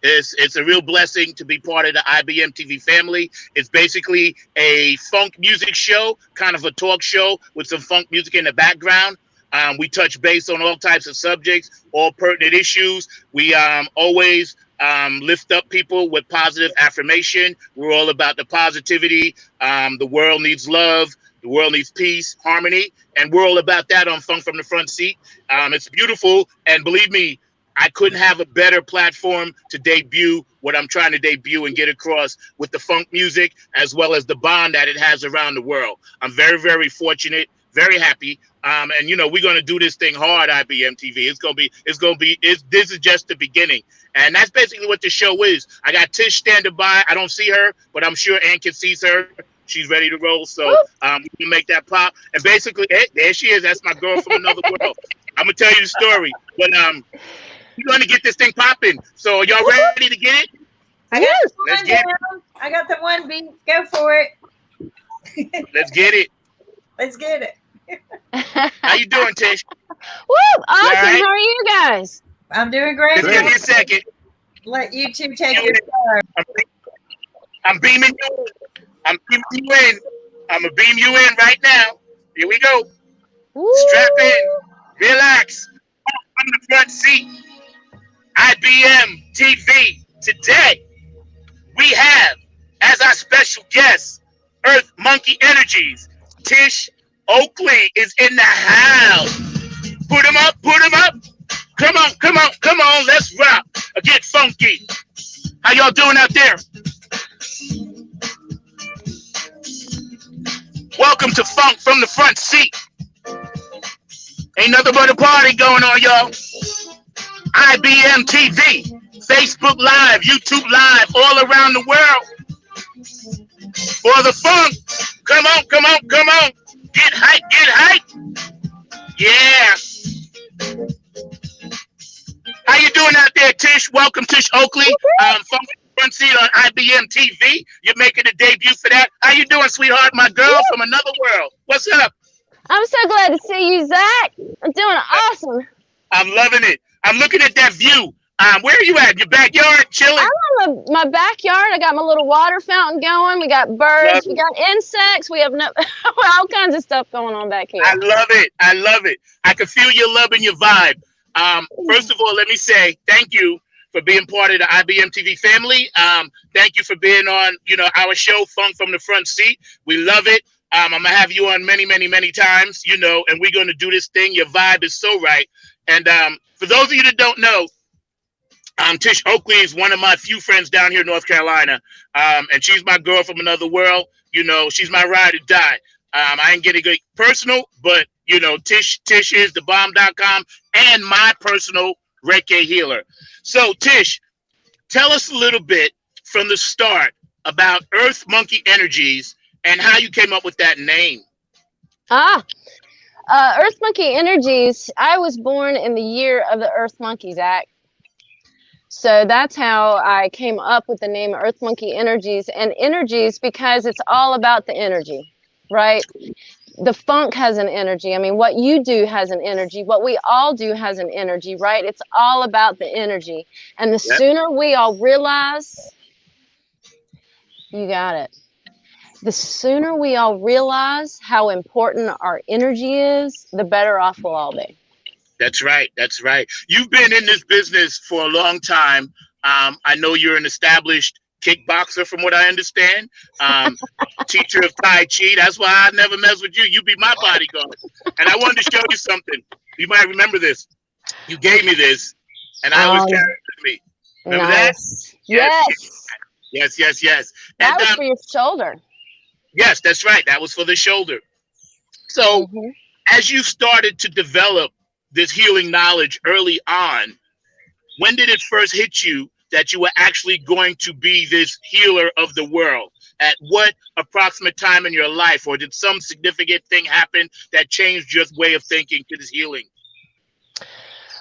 It's a real blessing to be part of the IBMTV family. It's basically a funk music show, kind of a talk show with some funk music in the background. We touch base on all types of subjects, all pertinent issues. We always lift up people with positive affirmation. We're all about the positivity. The world needs love. The world needs peace, harmony, and we're all about that on Funk from the Front Seat. It's beautiful, and believe me, I couldn't have a better platform to debut what I'm trying to debut and get across with the funk music, as well as the bond that it has around the world. I'm very, very fortunate, very happy. And we're going to do this thing hard, IBMTV. This is just the beginning. And that's basically what the show is. I got Tish standing by. I don't see her, but I'm sure Ann sees her. She's ready to roll. So we can make that pop. And basically, there she is. That's my girl from another world. I'm going to tell you the story. But we're going to get this thing popping. So are y'all ready to get it? Let's get it. I got the one beat. Go for it. Let's get it. Let's get it. How you doing, Tish? Woo! Awesome. Right? How are you guys? I'm doing great. Just give me a second. Let you two take your turn. I'm beaming you in. I'm beaming you in. I'm going to beam you in right now. Here we go. Woo. Strap in. Relax. On the front seat. IBM TV. Today, we have, as our special guest, Earth Monkey Energies. Tish Oakley is in the house. Put him up. Put him up. Come on, come on, come on. Let's rock. Get funky. How y'all doing out there? Welcome to Funk from the Front Seat. Ain't nothing but a party going on, y'all. IBM TV, Facebook Live, YouTube Live, all around the world. For the funk. Come on, come on, come on. Get hype, get hype. Yeah. How you doing out there, Tish? Welcome, Tish Oakley. Funk Front Seat on IBM TV. You're making a debut for that. How you doing, sweetheart? My girl from another world. What's up? I'm so glad to see you, Zach. I'm doing awesome. I'm loving it. I'm looking at that view. Where are you at? Your backyard, chilling? I'm in my backyard. I got my little water fountain going. We got birds. We got insects. We have all kinds of stuff going on back here. I love it. I love it. I can feel your love and your vibe. First of all, let me say thank you for being part of the IBM TV family. Thank you for being on, our show, Funk from the Front Seat. We love it. I'm going to have you on many, many, many times, and we're going to do this thing. Your vibe is so right. And for those of you that don't know, Tish Oakley is one of my few friends down here in North Carolina. And she's my girl from another world. She's my ride or die. I ain't getting get personal, but, Tish is thebomb.com and my personal Reiki healer. So, Tish, tell us a little bit from the start about Earth Monkey Energies and how you came up with that name. Earth Monkey Energies. I was born in the year of the Earth Monkey, Zack. So that's how I came up with the name Earth Monkey Energies. And energies because it's all about the energy, right? The funk has an energy. I mean, what you do has an energy. What we all do has an energy, right? It's all about the energy. And the sooner we all realize, you got it. The sooner we all realize how important our energy is, the better off we'll all be. That's right. That's right. You've been in this business for a long time. I know you're an established kickboxer from what I understand. Teacher of Tai Chi. That's why I never mess with you. You be my bodyguard. And I wanted to show you something. You might remember this. You gave me this, and I always carry it with me. Remember that? Yes. Yes. That was for your shoulder. Yes, that's right. That was for the shoulder. So as you started to develop this healing knowledge early on, when did it first hit you that you were actually going to be this healer of the world? At what approximate time in your life, or did some significant thing happen that changed your way of thinking to this healing?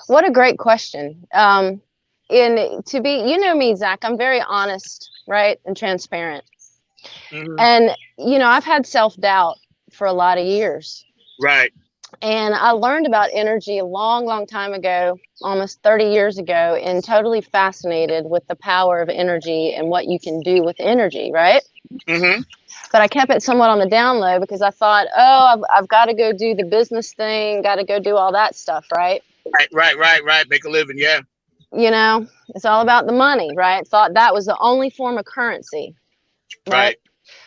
What a great question. You know me, Zach, I'm very honest, right? And transparent. And, I've had self-doubt for a lot of years. Right. And I learned about energy a long, long time ago, almost 30 years ago, and totally fascinated with the power of energy and what you can do with energy, right? Mm-hmm. But I kept it somewhat on the down low because I thought, oh, I've got to go do the business thing, got to go do all that stuff, right? Right. Make a living, yeah. You know, it's all about the money, right? Thought that was the only form of currency, right? Right.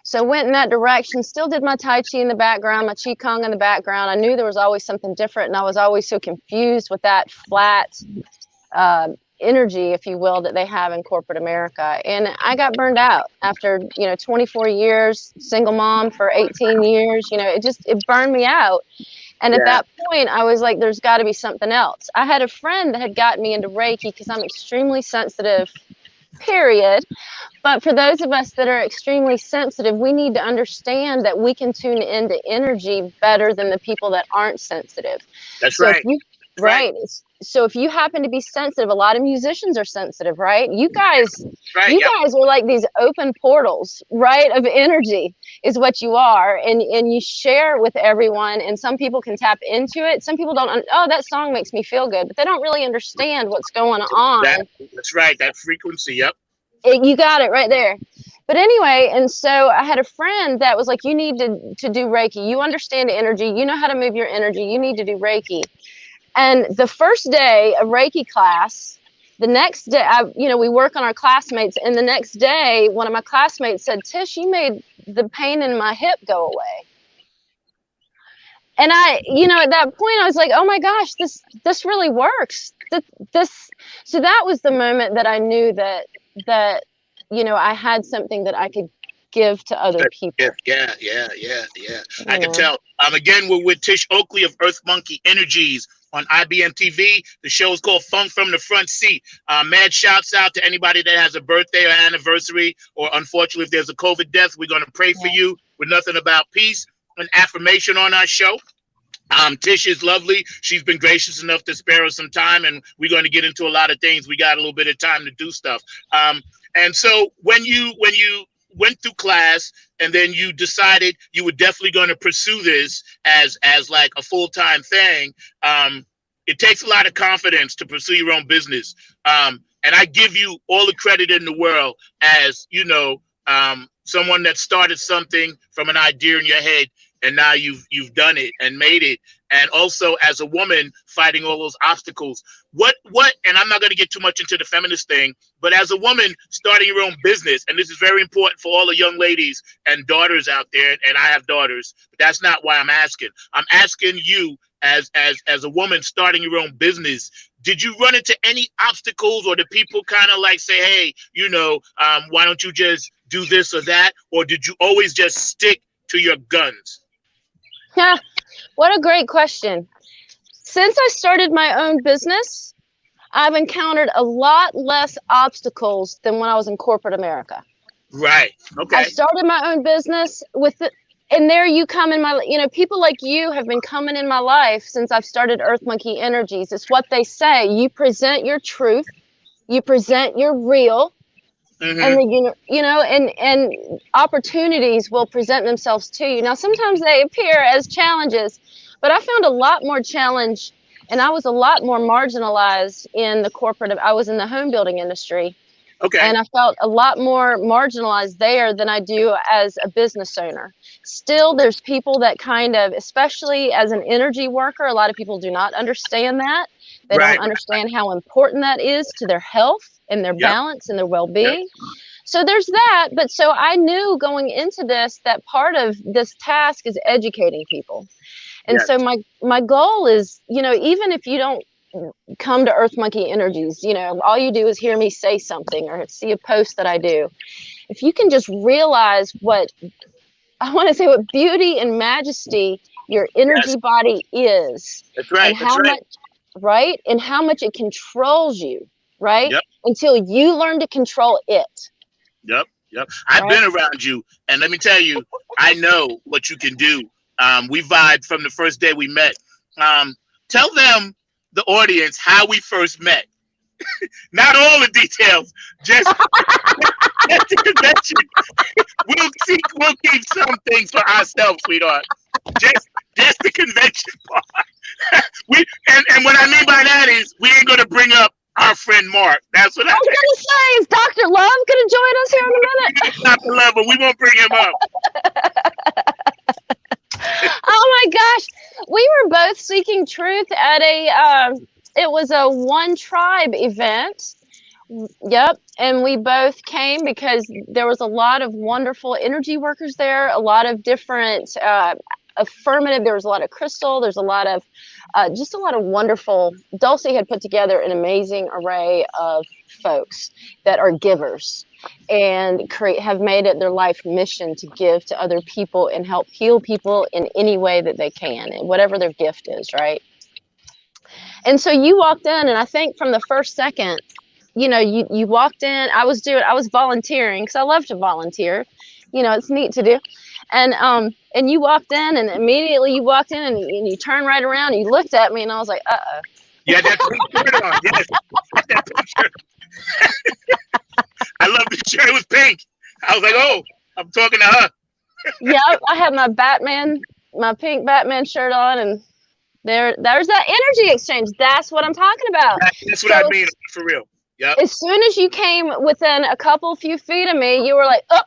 So went in that direction, still did my Tai Chi in the background, my Qigong in the background. I knew there was always something different, and I was always so confused with that flat uh, energy, if you will, that they have in corporate America. And I got burned out after, 24 years, single mom for 18 years, it burned me out. And at Yeah. that point, I was like, there's got to be something else. I had a friend that had gotten me into Reiki because I'm extremely sensitive, period. But for those of us that are extremely sensitive, we need to understand that we can tune into energy better than the people that aren't sensitive. That's So if right. you, Right. right. So if you happen to be sensitive, a lot of musicians are sensitive, right? You guys Right. you Yep. guys are like these open portals, right, of energy is what you are, and you share with everyone, and some people can tap into it. Some people don't. Oh, that song makes me feel good, but they don't really understand what's going on. That's right. That frequency. Yep. You got it right there. But anyway, and so I had a friend that was like, you need to do Reiki. You understand energy. You know how to move your energy. You need to do Reiki. And the first day of Reiki class, the next day, we work on our classmates. And the next day, one of my classmates said, Tish, you made the pain in my hip go away. And at that point, I was like, oh my gosh, this really works. So that was the moment that I knew that I had something that I could give to other people. Yeah. I can tell. Again, we're with Tish Oakley of Earth Monkey Energies on IBMTV. The show is called Funk from the Front Seat. Mad shouts out to anybody that has a birthday or anniversary, or unfortunately, if there's a COVID death, we're going to pray for you with nothing about peace and affirmation on our show. Tish is lovely. She's been gracious enough to spare us some time, and we're going to get into a lot of things. We got a little bit of time to do stuff. And so when you went through class and then you decided you were definitely going to pursue this as like a full-time thing, it takes a lot of confidence to pursue your own business. And I give you all the credit in the world as, someone that started something from an idea in your head, and now you've done it and made it. And also as a woman fighting all those obstacles, what, and I'm not going to get too much into the feminist thing, but as a woman starting your own business, and this is very important for all the young ladies and daughters out there, and I have daughters, but that's not why I'm asking. I'm asking you as a woman starting your own business, did you run into any obstacles, or did people kind of like say, hey, why don't you just do this or that? Or did you always just stick to your guns? Yeah, what a great question. Since I started my own business, I've encountered a lot less obstacles than when I was in corporate America. Right. Okay. I started my own business and there you come in my, people like you have been coming in my life since I've started Earth Monkey Energies. It's what they say. You present your truth, you present your real, and and opportunities will present themselves to you. Now, sometimes they appear as challenges, but I found a lot more challenge, and I was a lot more marginalized in the corporate. I was in the home building industry. Okay. And I felt a lot more marginalized there than I do as a business owner. Still, there's people that kind of, especially as an energy worker, a lot of people do not understand that. They don't understand how important that is to their health and their balance and their well-being. So there's that. But so I knew going into this that part of this task is educating people. And so my goal is, even if you don't come to Earth Monkey Energies, all you do is hear me say something or see a post that I do. If you can just realize what beauty and majesty your energy body is. That's right. And how much, right? And how much it controls you, right? Yep. Until you learn to control it. Yep. I've been around you, and let me tell you, I know what you can do. We vibed from the first day we met. Tell them, the audience, how we first met. Not all the details, just Just the convention. We'll keep some things for ourselves, sweetheart. Just the convention part. And what I mean by that is we ain't gonna bring up our friend Mark. That's what I was mean. gonna say, is Dr. Love gonna join us here in a minute? Not the love, but we won't bring him up. Oh my gosh, we were both seeking truth at it was a One Tribe event. Yep, and we both came because there was a lot of wonderful energy workers there, a lot of different affirmative. There was a lot of crystal. There's a lot of just a lot of wonderful. Dulcie had put together an amazing array of folks that are givers and have made it their life mission to give to other people and help heal people in any way that they can, and whatever their gift is, right? And so you walked in, and I think from the first second, you know, you walked in. I was volunteering because I love to volunteer. You know, it's neat to do. And you walked in, and immediately you walked in, and you turned right around, and you looked at me, and I was like, uh-oh. Yeah, that pink shirt on. Yes, that pink shirt. I love the shirt. It was pink. I was like, oh, I'm talking to her. Yeah, I had my pink Batman shirt on, and there's that energy exchange. That's what I'm talking about. That's what I mean, for real. Yep. As soon as you came within a few feet of me, you were like, oh,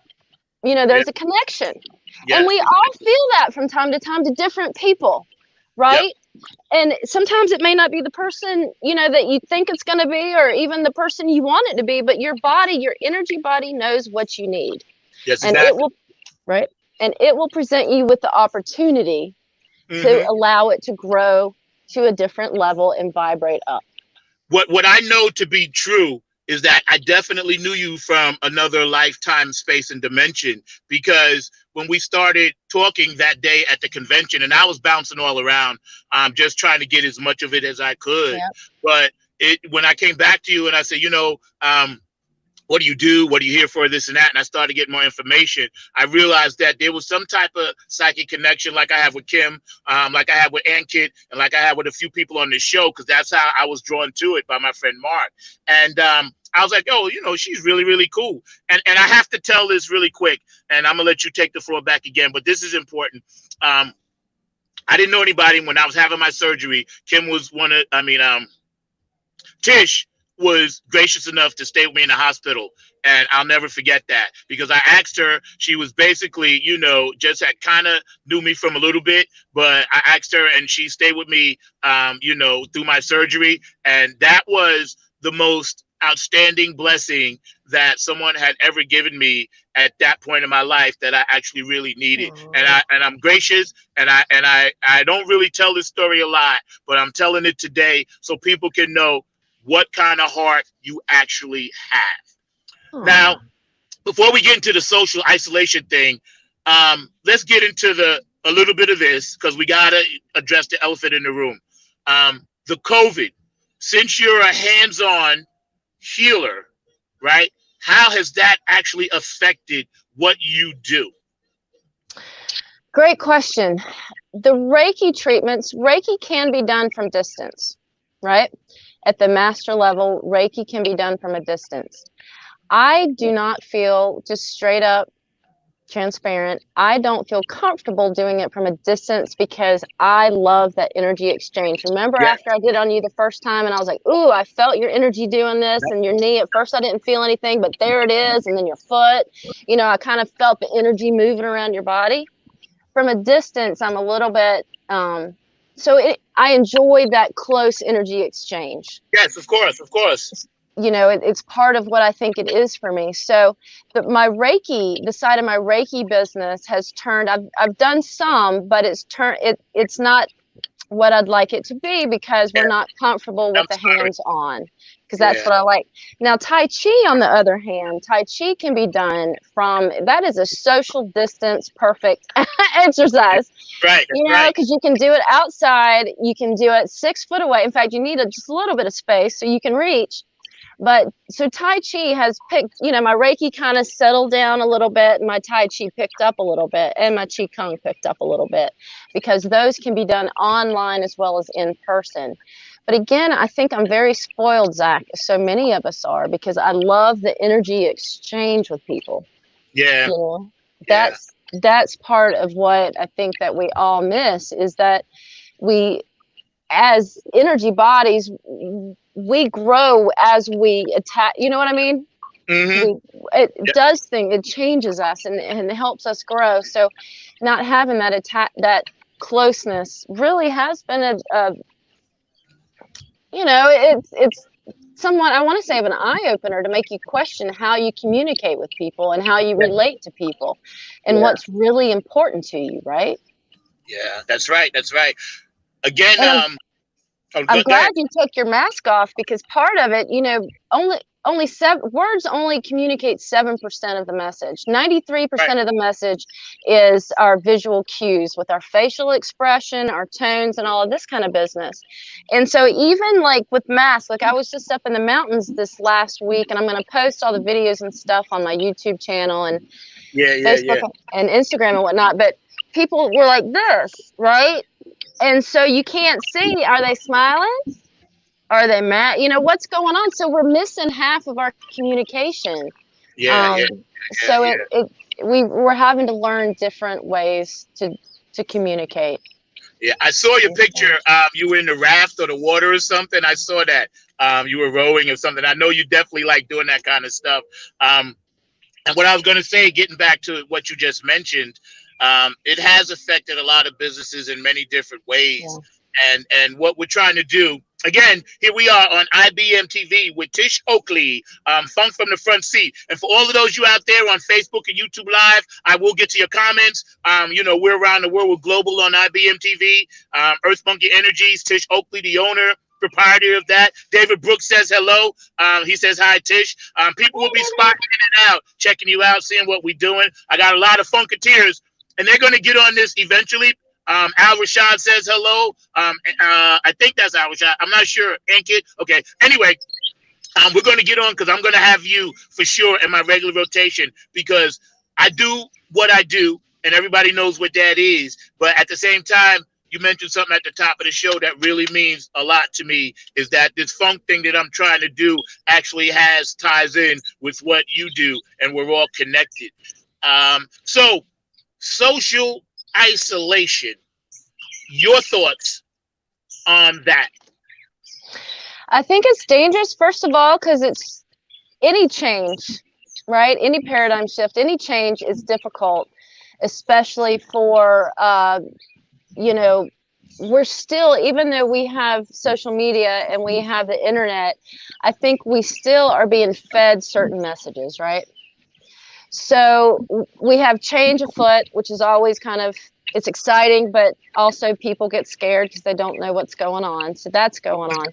you know, there's a connection. Yes. And we all feel that from time to different people, right? Yep. And sometimes it may not be the person, you know, that you think it's going to be, or even the person you want it to be, but your body, your energy body knows what you need. Yes, and exactly. It will present you with the opportunity to allow it to grow to a different level and vibrate up. What I know to be true is that I definitely knew you from another lifetime, space, and dimension, because when we started talking that day at the convention, and I was bouncing all around, just trying to get as much of it as I could. Yep. But when I came back to you and I said, you know, what do you do? What are you here for? This and that. And I started getting more information. I realized that there was some type of psychic connection, like I have with Kim, like I have with Ankit, and like I have with a few people on this show, because that's how I was drawn to it by my friend Mark. And I was like, oh, you know, she's really, really cool. And I have to tell this really quick, and I'm going to let you take the floor back again, but this is important. I didn't know anybody when I was having my surgery. Kim was Tish was gracious enough to stay with me in the hospital. And I'll never forget that, because I asked her, she was basically, you know, just had kind of knew me from a little bit, but I asked her and she stayed with me, you know, through my surgery. And that was the most outstanding blessing that someone had ever given me at that point in my life that I actually really needed. Aww. And I'm gracious, and I don't really tell this story a lot, but I'm telling it today so people can know what kind of heart you actually have. Aww. Now, before we get into the social isolation thing, let's get into a little bit of this, because we gotta address the elephant in the room. The COVID. Since you're a hands-on healer, right? How has that actually affected what you do? Great question. The Reiki treatments, Reiki can be done from distance, right? At the master level, Reiki can be done from a distance. I do not feel, just straight up transparent, I don't feel comfortable doing it from a distance, because I love that energy exchange. Remember, after I did on you the first time and I was like, ooh, I felt your energy doing this, and your knee. At first I didn't feel anything, but there it is. And then your foot, you know, I kind of felt the energy moving around your body. From a distance, I'm a little bit, I enjoy that close energy exchange. Yes, of course, of course. You know, it's part of what I think it is for me. So my Reiki, the side of my Reiki business has turned, I've done some, but it's not what I'd like it to be, because we're not comfortable with the hands-on, because that's what I like. Now, Tai Chi, on the other hand, Tai Chi can be done that is a social distance, perfect exercise. Right. You know, because you can do it outside, you can do it 6 foot away. In fact, you need just a little bit of space so you can reach. But so Tai Chi has picked, you know, my Reiki kind of settled down a little bit, and my Tai Chi picked up a little bit, and my Qi Kong picked up a little bit, because those can be done online as well as in person. But again, I think I'm very spoiled, Zach. So many of us are, because I love the energy exchange with people. Yeah. You know, Yeah. that's part of what I think that we all miss, is that we, as energy bodies, we grow as we attack. You know what I mean? Mm-hmm. We, it Yeah. does thing, it changes us and helps us grow. So not having that that closeness really has been a you know, it's somewhat, I want to say, of an eye opener to make you question how you communicate with people and how you relate to people and Yeah. what's really important to you, right? Yeah. That's right. That's right. Again, And oh, I'm go ahead. glad you took your mask off, because part of it, you know, only seven words only communicate 7% of the message. Right. 93% of the message is our visual cues with our facial expression, our tones, and all of this kind of business. And so even like with masks, like I was just up in the mountains this last week, and I'm going to post all the videos and stuff on my YouTube channel and Yeah. Yeah. Facebook Yeah. and Instagram and whatnot. But people were like this, right? And so you can't see, are they smiling? Are they mad? You know, what's going on? So we're missing half of our communication. Yeah. Um, Yeah. Yeah. so Yeah. we're having to learn different ways to communicate. Yeah. I saw your picture. You were in the raft or the water or something. I saw that. You were rowing or something. I know you definitely like doing that kind of stuff. Um, And what I was going to say, getting back to what you just mentioned, it has affected a lot of businesses in many different ways. Yeah. And what we're trying to do, again, here we are on IBMTV with Tish Oakley, Funk from the Front Seat. And for all of those you out there on Facebook and YouTube Live, I will get to your comments. You know, we're around the world. We're global on IBMTV. Earth Monkey Energies, Tish Oakley, the owner, proprietor of that. David Brooks says hello. He says hi, Tish. People will be spotting in and out, checking you out, seeing what we're doing. I got a lot of Funketeers, and they're going to get on this eventually. Al Rashad says hello. I think that's Al Rashad. I'm not sure. Ankit. Okay. Anyway, we're going to get on, because I'm going to have you for sure in my regular rotation, because I do what I do, and everybody knows what that is. But at the same time, you mentioned something at the top of the show that really means a lot to me, is that this funk thing that I'm trying to do actually ties in with what you do, and we're all connected. So social isolation, your thoughts on that? I think it's dangerous, first of all, because it's any change, right? Any paradigm shift, any change is difficult, especially for, you know, we're still, even though we have social media and we have the internet, I think we still are being fed certain messages, right? So we have change afoot, which is always kind of, it's exciting, but also people get scared because they don't know what's going on. So that's going on.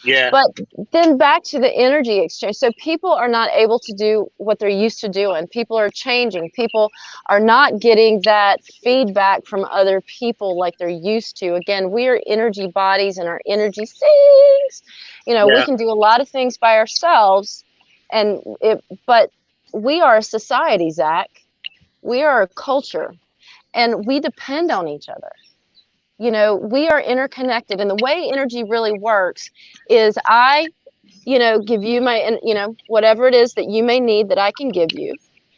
Yeah. But then back to the energy exchange. So people are not able to do what they're used to doing. People are changing. People are not getting that feedback from other people like they're used to. Again, we are energy bodies, and our energy sings. You know, we Yeah. can do a lot of things by ourselves, but we are a society, Zach. We are a culture, and we depend on each other. You know, we are interconnected, and the way energy really works is give you my, whatever it is that you may need that I can give you,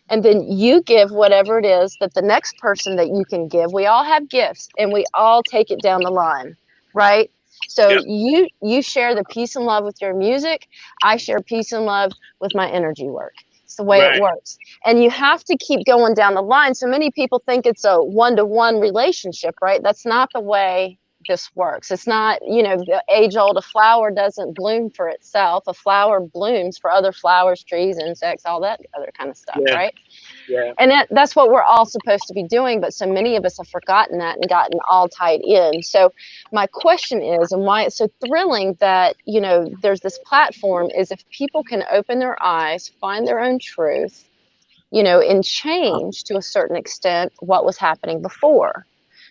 and then you give whatever it is that the next person that you can give. We all have gifts, and we all take it down the line, right? So Yep. you share the peace and love with your music. I share peace and love with my energy work. It's the way it Right. works. And you have to keep going down the line. So many people think it's a one-to-one relationship, right? That's not the way this works. It's not, the age-old, a flower doesn't bloom for itself. A flower blooms for other flowers, trees, insects, all that other kind of stuff, Yeah. right? Yeah. And that's what we're all supposed to be doing, but so many of us have forgotten that and gotten all tied in. So my question is, and why it's so thrilling that, there's this platform, is if people can open their eyes, find their own truth, and change to a certain extent what was happening before.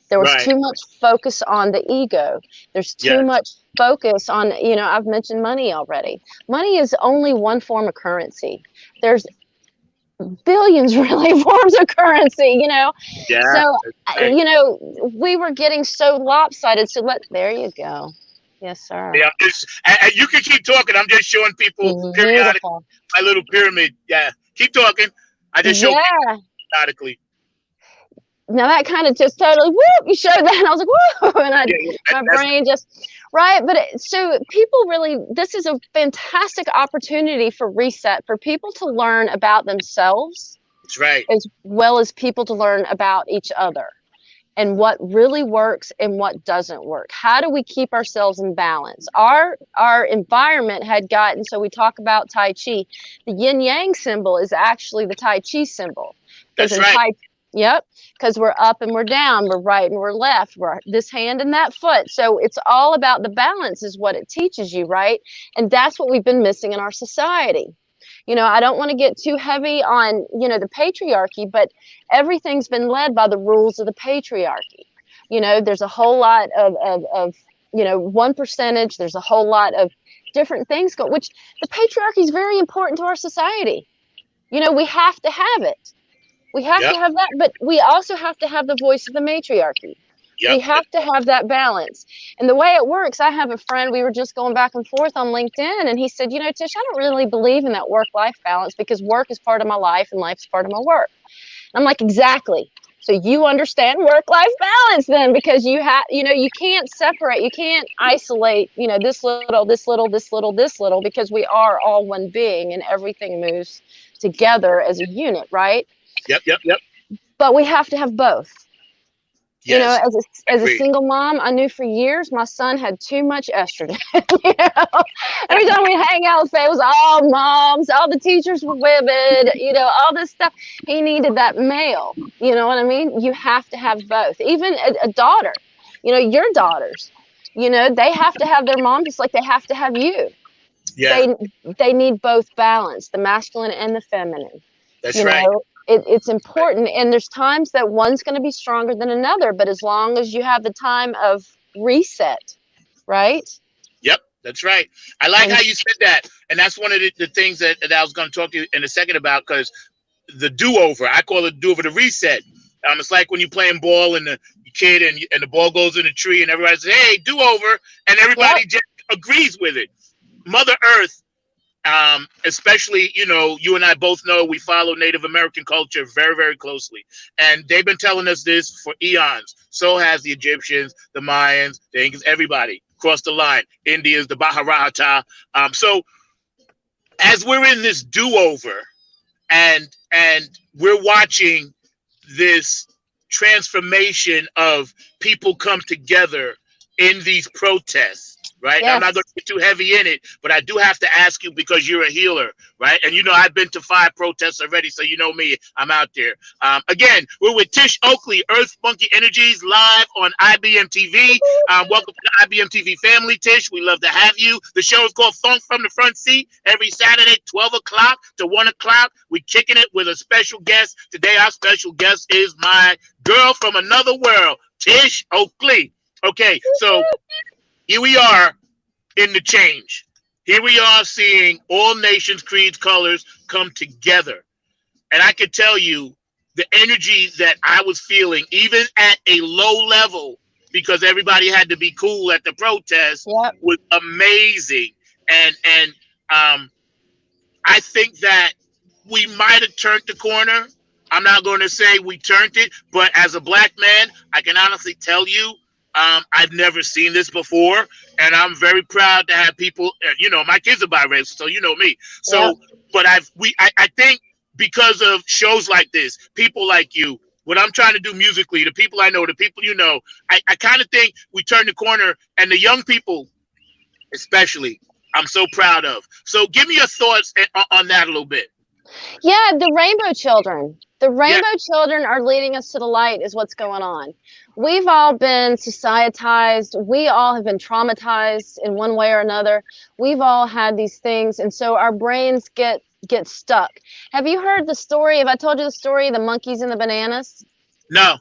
There was Right. too much focus on the ego. There's too Yes. much focus on, I've mentioned money already. Money is only one form of currency. There's billions really forms of currency, Yeah. so Right. we were getting so lopsided. So there you go. Yes, sir. Yeah, and you can keep talking. I'm just showing people periodically Beautiful. my little pyramid. Yeah, keep talking. I just show people Yeah. periodically. Now that kind of just totally whoop. You showed that, and I was like whoa, and Yeah, my that's brain just right. But so people really, this is a fantastic opportunity for reset for people to learn about themselves right. as well as people to learn about each other and what really works and what doesn't work. How do we keep ourselves in balance? Our environment had gotten, so we talk about Tai Chi. The yin yang symbol is actually the Tai Chi symbol. Because That's in right. Tai Yep, because we're up and we're down, we're right and we're left, we're this hand and that foot. So it's all about the balance is what it teaches you, right? And that's what we've been missing in our society. I don't want to get too heavy on, the patriarchy, but everything's been led by the rules of the patriarchy. There's a whole lot of one percentage, there's a whole lot of different things which the patriarchy is very important to our society. We have to have it. We have Yep. to have that, but we also have to have the voice of the matriarchy. We Yep. have to have that balance. And the way it works, I have a friend, we were just going back and forth on LinkedIn, and he said, Tish, I don't really believe in that work-life balance because work is part of my life and life is part of my work. And I'm like, exactly. So you understand work-life balance then, because you can't separate, you can't isolate, this little, this little, this little, this little, because we are all one being and everything moves together as a unit, right? Yep. Yep. Yep. But we have to have both. Yes. As a single mom, I knew for years my son had too much estrogen. Every time we hang out, it was all moms, all the teachers were women, all this stuff. He needed that male. You know what I mean? You have to have both. Even a daughter, your daughters, they have to have their mom just like they have to have you. Yeah. They need both balance, the masculine and the feminine. That's right. It's important, and there's times that one's going to be stronger than another, but as long as you have the time of reset, right? Yep, that's right. I like how you said that, and that's one of the things that I was going to talk to you in a second about, because the do-over, I call it do-over, the reset. It's like when you're playing ball and the kid and the ball goes in the tree and everybody says, "Hey, do-over," and everybody just agrees with it. Mother Earth. Especially, you and I both know we follow Native American culture very, very closely. And they've been telling us this for eons. So has the Egyptians, the Mayans, the Incas, everybody across the line. Indians, the Maharajah. So as we're in this do-over and we're watching this transformation of people come together in these protests, right? Yes. I'm not going to get too heavy in it, but I do have to ask you because you're a healer, right? And I've been to 5 protests already, so you know me, I'm out there. Again, we're with Tish Oakley, Earth Monkey Energies, live on ibmtv. Welcome to the ibmtv family, Tish. We love to have you. The show is called Funk from the Front Seat. Every Saturday, 12 o'clock to 1 o'clock. We're kicking it with a special guest. Today, our special guest is my girl from another world, Tish Oakley. Okay, so here we are in the change. Here we are seeing all nations, creeds, colors come together. And I can tell you the energy that I was feeling, even at a low level, because everybody had to be cool at the protest, was amazing. And I think that we might have turned the corner. I'm not going to say we turned it, but as a black man, I can honestly tell you, I've never seen this before, and I'm very proud to have people. My kids are biracial, so you know me. So, but I think because of shows like this, people like you, what I'm trying to do musically, the people I know, the people I kind of think we turned the corner, and the young people, especially, I'm so proud of. So, give me your thoughts on that a little bit. Yeah, the rainbow children. The rainbow children are leading us to the light is what's going on. We've all been societized. We all have been traumatized in one way or another. We've all had these things. And so our brains get stuck. Have you heard the story? Have I told you the story of the monkeys and the bananas? No.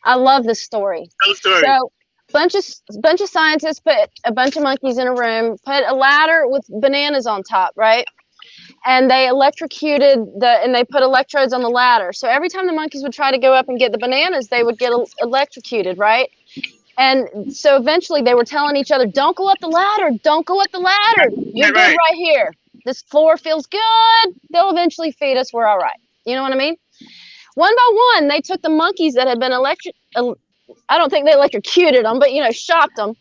I love this story. Tell the story. So bunch of scientists put a bunch of monkeys in a room, put a ladder with bananas on top, right? And they electrocuted and they put electrodes on the ladder. So every time the monkeys would try to go up and get the bananas, they would get electrocuted, right? And so eventually they were telling each other, don't go up the ladder. Don't go up the ladder. You're good right here. This floor feels good. They'll eventually feed us. We're all right. You know what I mean? One by one, they took the monkeys that had been I don't think they electrocuted them, but, shocked them,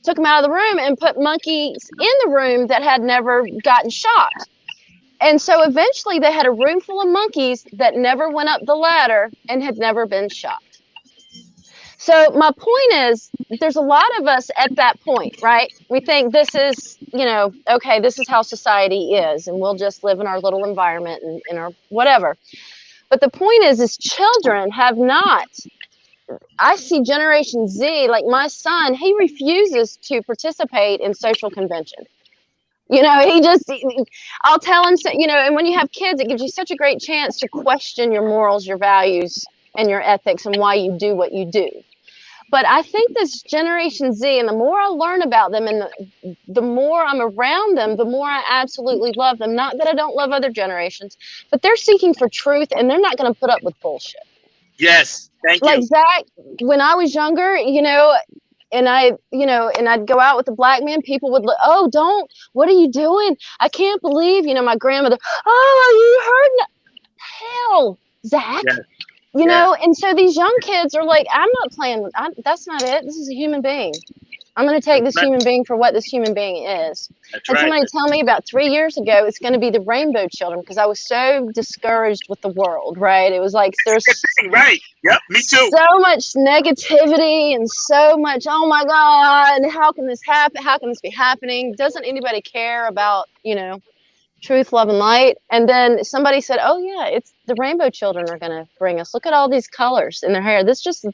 took them out of the room and put monkeys in the room that had never gotten shocked. And so eventually they had a room full of monkeys that never went up the ladder and had never been shocked. So my point is, there's a lot of us at that point, right? We think this is, okay, this is how society is, and we'll just live in our little environment and in our whatever. But the point is children have not. I see Generation Z, like my son, he refuses to participate in social convention. I'll tell him, and when you have kids, it gives you such a great chance to question your morals, your values, and your ethics and why you do what you do. But I think this Generation Z, and the more I learn about them and the more I'm around them, the more I absolutely love them. Not that I don't love other generations, but they're seeking for truth and they're not going to put up with bullshit. Yes, thank you. Like Zack, when I was younger, and I'd go out with a black man, people would look, oh, don't, what are you doing? I can't believe, my grandmother, oh, you heard, hell, Zack. Yes. And so these young kids are like, I'm not playing with, that's not it. This is a human being. I'm going to take this human being for what this human being is. And somebody tell me about 3 years ago, it's going to be the rainbow children, because I was so discouraged with the world, right? It was like, there's right. Yep, me too. So much negativity and so much, oh my God, how can this happen? How can this be happening? Doesn't anybody care about, truth, love, and light? And then somebody said, oh yeah, it's the rainbow children are going to bring us. Look at all these colors in their hair. That's just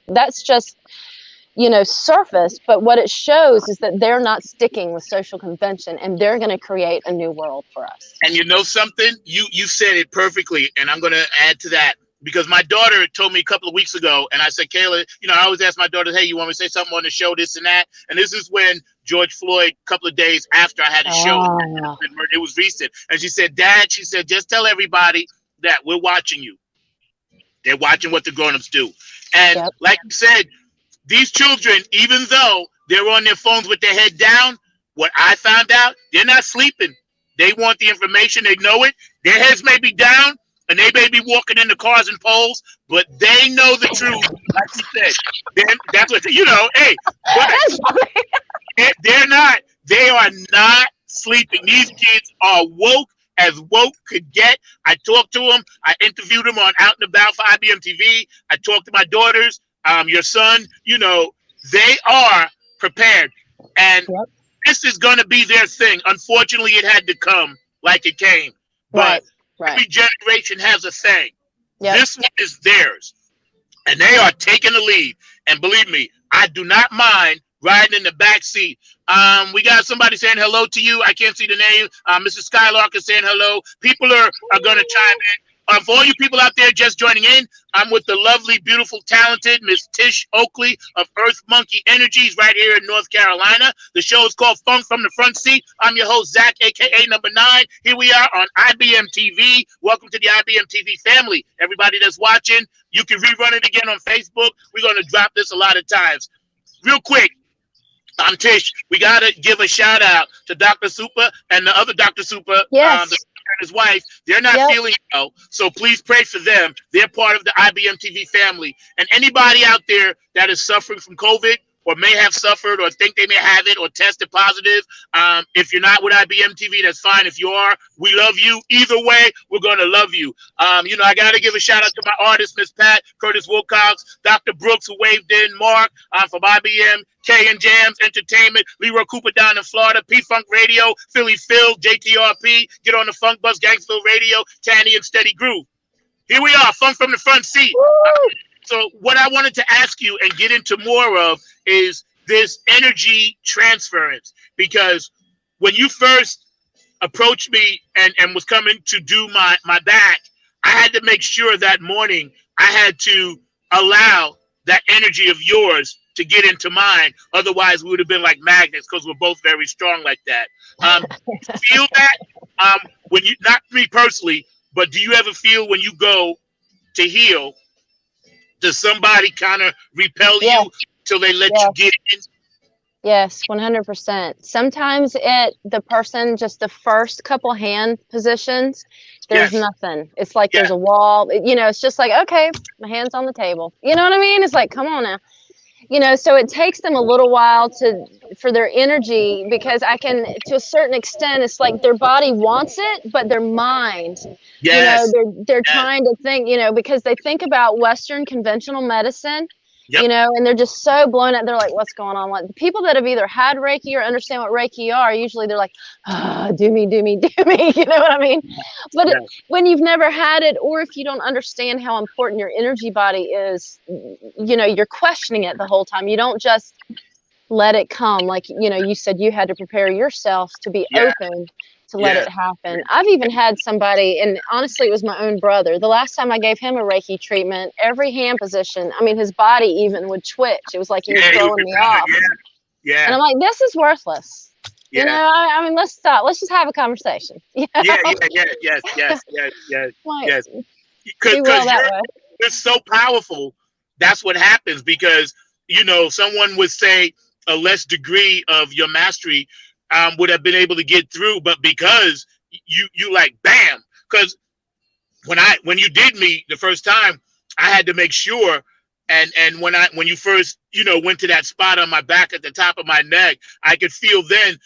surface, but what it shows is that they're not sticking with social convention and they're going to create a new world for us. And you know something? You said it perfectly, and I'm going to add to that, because my daughter told me a couple of weeks ago, and I said, Kayla, I always ask my daughter, hey, you want me to say something on the show, this and that? And this is when George Floyd, a couple of days after I had the show, it was recent. And she said, Dad, just tell everybody that we're watching you. They're watching what the grown-ups do. And like you said, these children, even though they're on their phones with their head down, what I found out, they're not sleeping. They want the information. They know it. Their heads may be down, and they may be walking in the cars and poles, but they know the truth. Like you said, that's what, hey, they are not sleeping. These kids are woke as woke could get. I talked to them. I interviewed them on Out and About for IBMTV. I talked to my daughters. Your son, they are prepared. And this is going to be their thing. Unfortunately, it had to come like it came. But every generation has a thing. This one is theirs. And they are taking the lead. And believe me, I do not mind riding in the back seat. We got somebody saying hello to you. I can't see the name. Mrs. Skylark is saying hello. People are going to chime in. For all you people out there just joining in, I'm with the lovely, beautiful, talented Miss Tish Oakley of Earth Monkey Energies right here in North Carolina. The show is called Funk from the Front Seat. I'm your host, Zack, a.k.a. Number 9. Here we are on IBMTV. Welcome to the IBMTV family. Everybody that's watching, you can rerun it again on Facebook. We're going to drop this a lot of times. Real quick, I'm Tish. We got to give a shout out to Dr. Super and the other Dr. Super. Yes. And his wife. They're not feeling well, so please pray for them. They're part of the IBMTV family. And anybody out there that is suffering from COVID or may have suffered or think they may have it or tested positive, if you're not with IBMTV, that's fine. If you are, we love you. Either way, we're going to love you. I got to give a shout out to my artist, Miss Pat, Curtis Wilcox, Dr. Brooks, who waved in, Mark from IBM, K and Jams Entertainment, Leroy Cooper down in Florida, P-Funk Radio, Philly Phil, JTRP, Get on the Funk Bus, Gangsville Radio, Tanny and Steady Groove. Here we are, Funk from the Front Seat. So what I wanted to ask you and get into more of is this energy transference, because when you first approached me and was coming to do my back, I had to make sure that morning I had to allow that energy of yours to get into mine. Otherwise, we would have been like magnets, because we're both very strong like that. Feel that when you, not me personally, but do you ever feel when you go to heal, does somebody kind of repel you? till they let Yeah. you get in? Yes, 100%. Sometimes the person, just the first couple hand positions, there's Yes. nothing. It's like Yeah. there's a wall. It's just like, okay, my hand's on the table. You know what I mean? It's like, come on now. So it takes them a little while for their energy, because to a certain extent, it's like their body wants it, but their mind, Yes. they're Yes. trying to think, because they think about Western conventional medicine, Yep. and they're just so blown out. They're like, what's going on? Like, the people that have either had Reiki or understand what Reiki are, usually they're like, do me, do me, do me. You know what I mean? But Yeah. when you've never had it, or if you don't understand how important your energy body is, you're questioning it the whole time. You don't just let it come. Like, you said you had to prepare yourself to be Yeah. open to let Yeah. it happen. I've even had somebody, and honestly, it was my own brother. The last time I gave him a Reiki treatment, every hand position, I mean, his body even would twitch. It was like he was Yeah. throwing me off. Yeah. Yeah. And I'm like, this is worthless. Yeah. I mean, let's stop. Let's just have a conversation. Yeah. Yeah. Yes. Yes. Yes. Yes. Like, Yes. be well that way. You're so powerful. That's what happens, because someone would say a less degree of your mastery would have been able to get through, but because you like bam. Because when you did me the first time, I had to make sure. And when you first went to that spot on my back at the top of my neck, I could feel then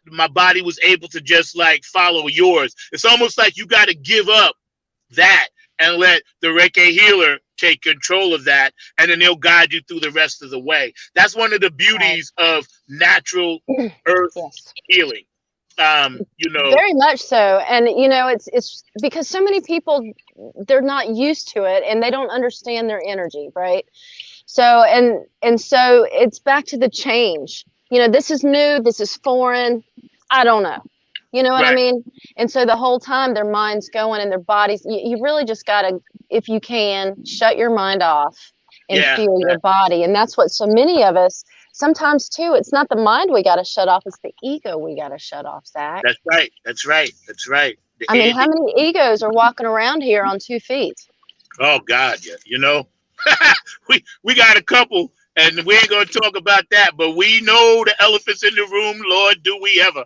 my body was able to just like follow yours. It's almost like you got to give up that and let the Reiki healer take control of that, and then they'll guide you through the rest of the way. That's one of the beauties of natural earth healing. Very much so. And it's because so many people, they're not used to it, and they don't understand their energy, right? So and so it's back to the change. This is new, this is foreign, I don't know. You know what I mean? And so the whole time their mind's going, and their bodies, you really just gotta, if you can, shut your mind off and feel your body. And that's what so many of us, sometimes too, it's not the mind we got to shut off, it's the ego we got to shut off, Zach. That's right. That's right. That's right. I mean, how many egos are walking around here on 2 feet? Oh God, yeah. We got a couple, and we ain't gonna talk about that, but we know the elephants in the room. Lord, do we ever?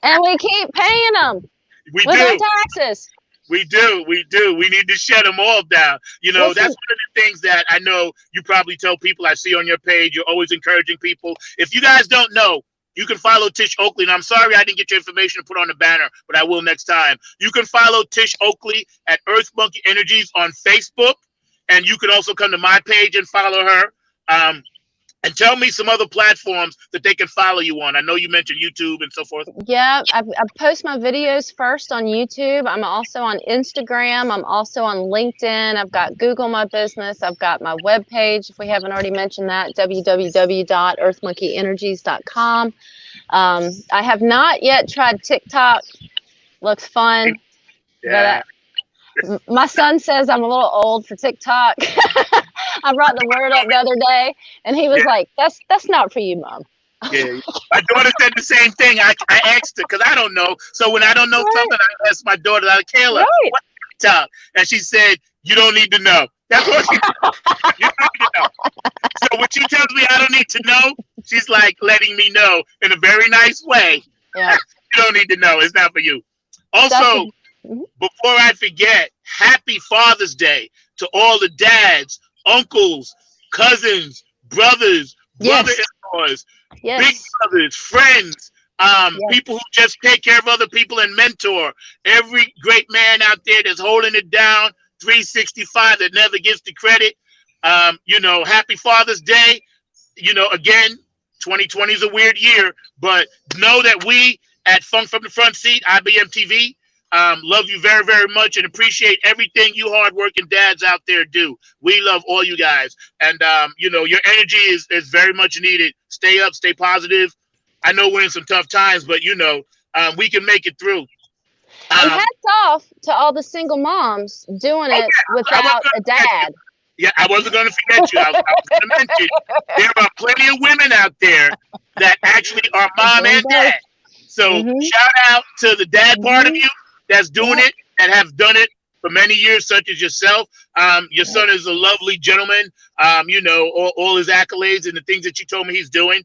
And we keep paying them with our taxes. We do. We need to shut them all down. That's one of the things that I know you probably tell people. I see on your page, you're always encouraging people. If you guys don't know, you can follow Tish Oakley. And I'm sorry I didn't get your information to put on the banner, but I will next time. You can follow Tish Oakley at Earth Monkey Energies on Facebook. And you can also come to my page and follow her. And tell me some other platforms that they can follow you on. I know you mentioned YouTube and so forth. Yeah, I post my videos first on YouTube. I'm also on Instagram. I'm also on LinkedIn. I've got Google My Business. I've got my webpage, if we haven't already mentioned that, www.earthmonkeyenergies.com. I have not yet tried TikTok. Looks fun. Yeah. But my son says I'm a little old for TikTok. I brought the word up the other day, and he was like, that's not for you, Mom. Yeah, my daughter said the same thing. I asked her, because I don't know. So when I don't know something, I asked my daughter, like, Kayla, what's TikTok? And she said, you don't need to know. That's what she you don't need to know. So when she tells me I don't need to know, she's like letting me know in a very nice way. Yeah. You don't need to know. It's not for you. Also, before I forget, happy Father's Day to all the dads, uncles, cousins, brothers, brother-in-laws, big brothers, friends, people who just take care of other people and mentor. Every great man out there that's holding it down, 365, that never gives the credit. Happy Father's Day. Again, 2020 is a weird year, but know that we at Funk from the Front Seat, ibmtv, love you very, very much and appreciate everything you hardworking dads out there do. We love all you guys. And, your energy is very much needed. Stay up, stay positive. I know we're in some tough times, but, we can make it through. And hats off to all the single moms doing it without a dad. Yeah, I wasn't going to forget you. I was going to mention there are plenty of women out there that actually are mom and dad. So shout out to the dad part of you that's doing it and have done it for many years, such as yourself. Your son is a lovely gentleman. You know, all his accolades and the things that you told me he's doing.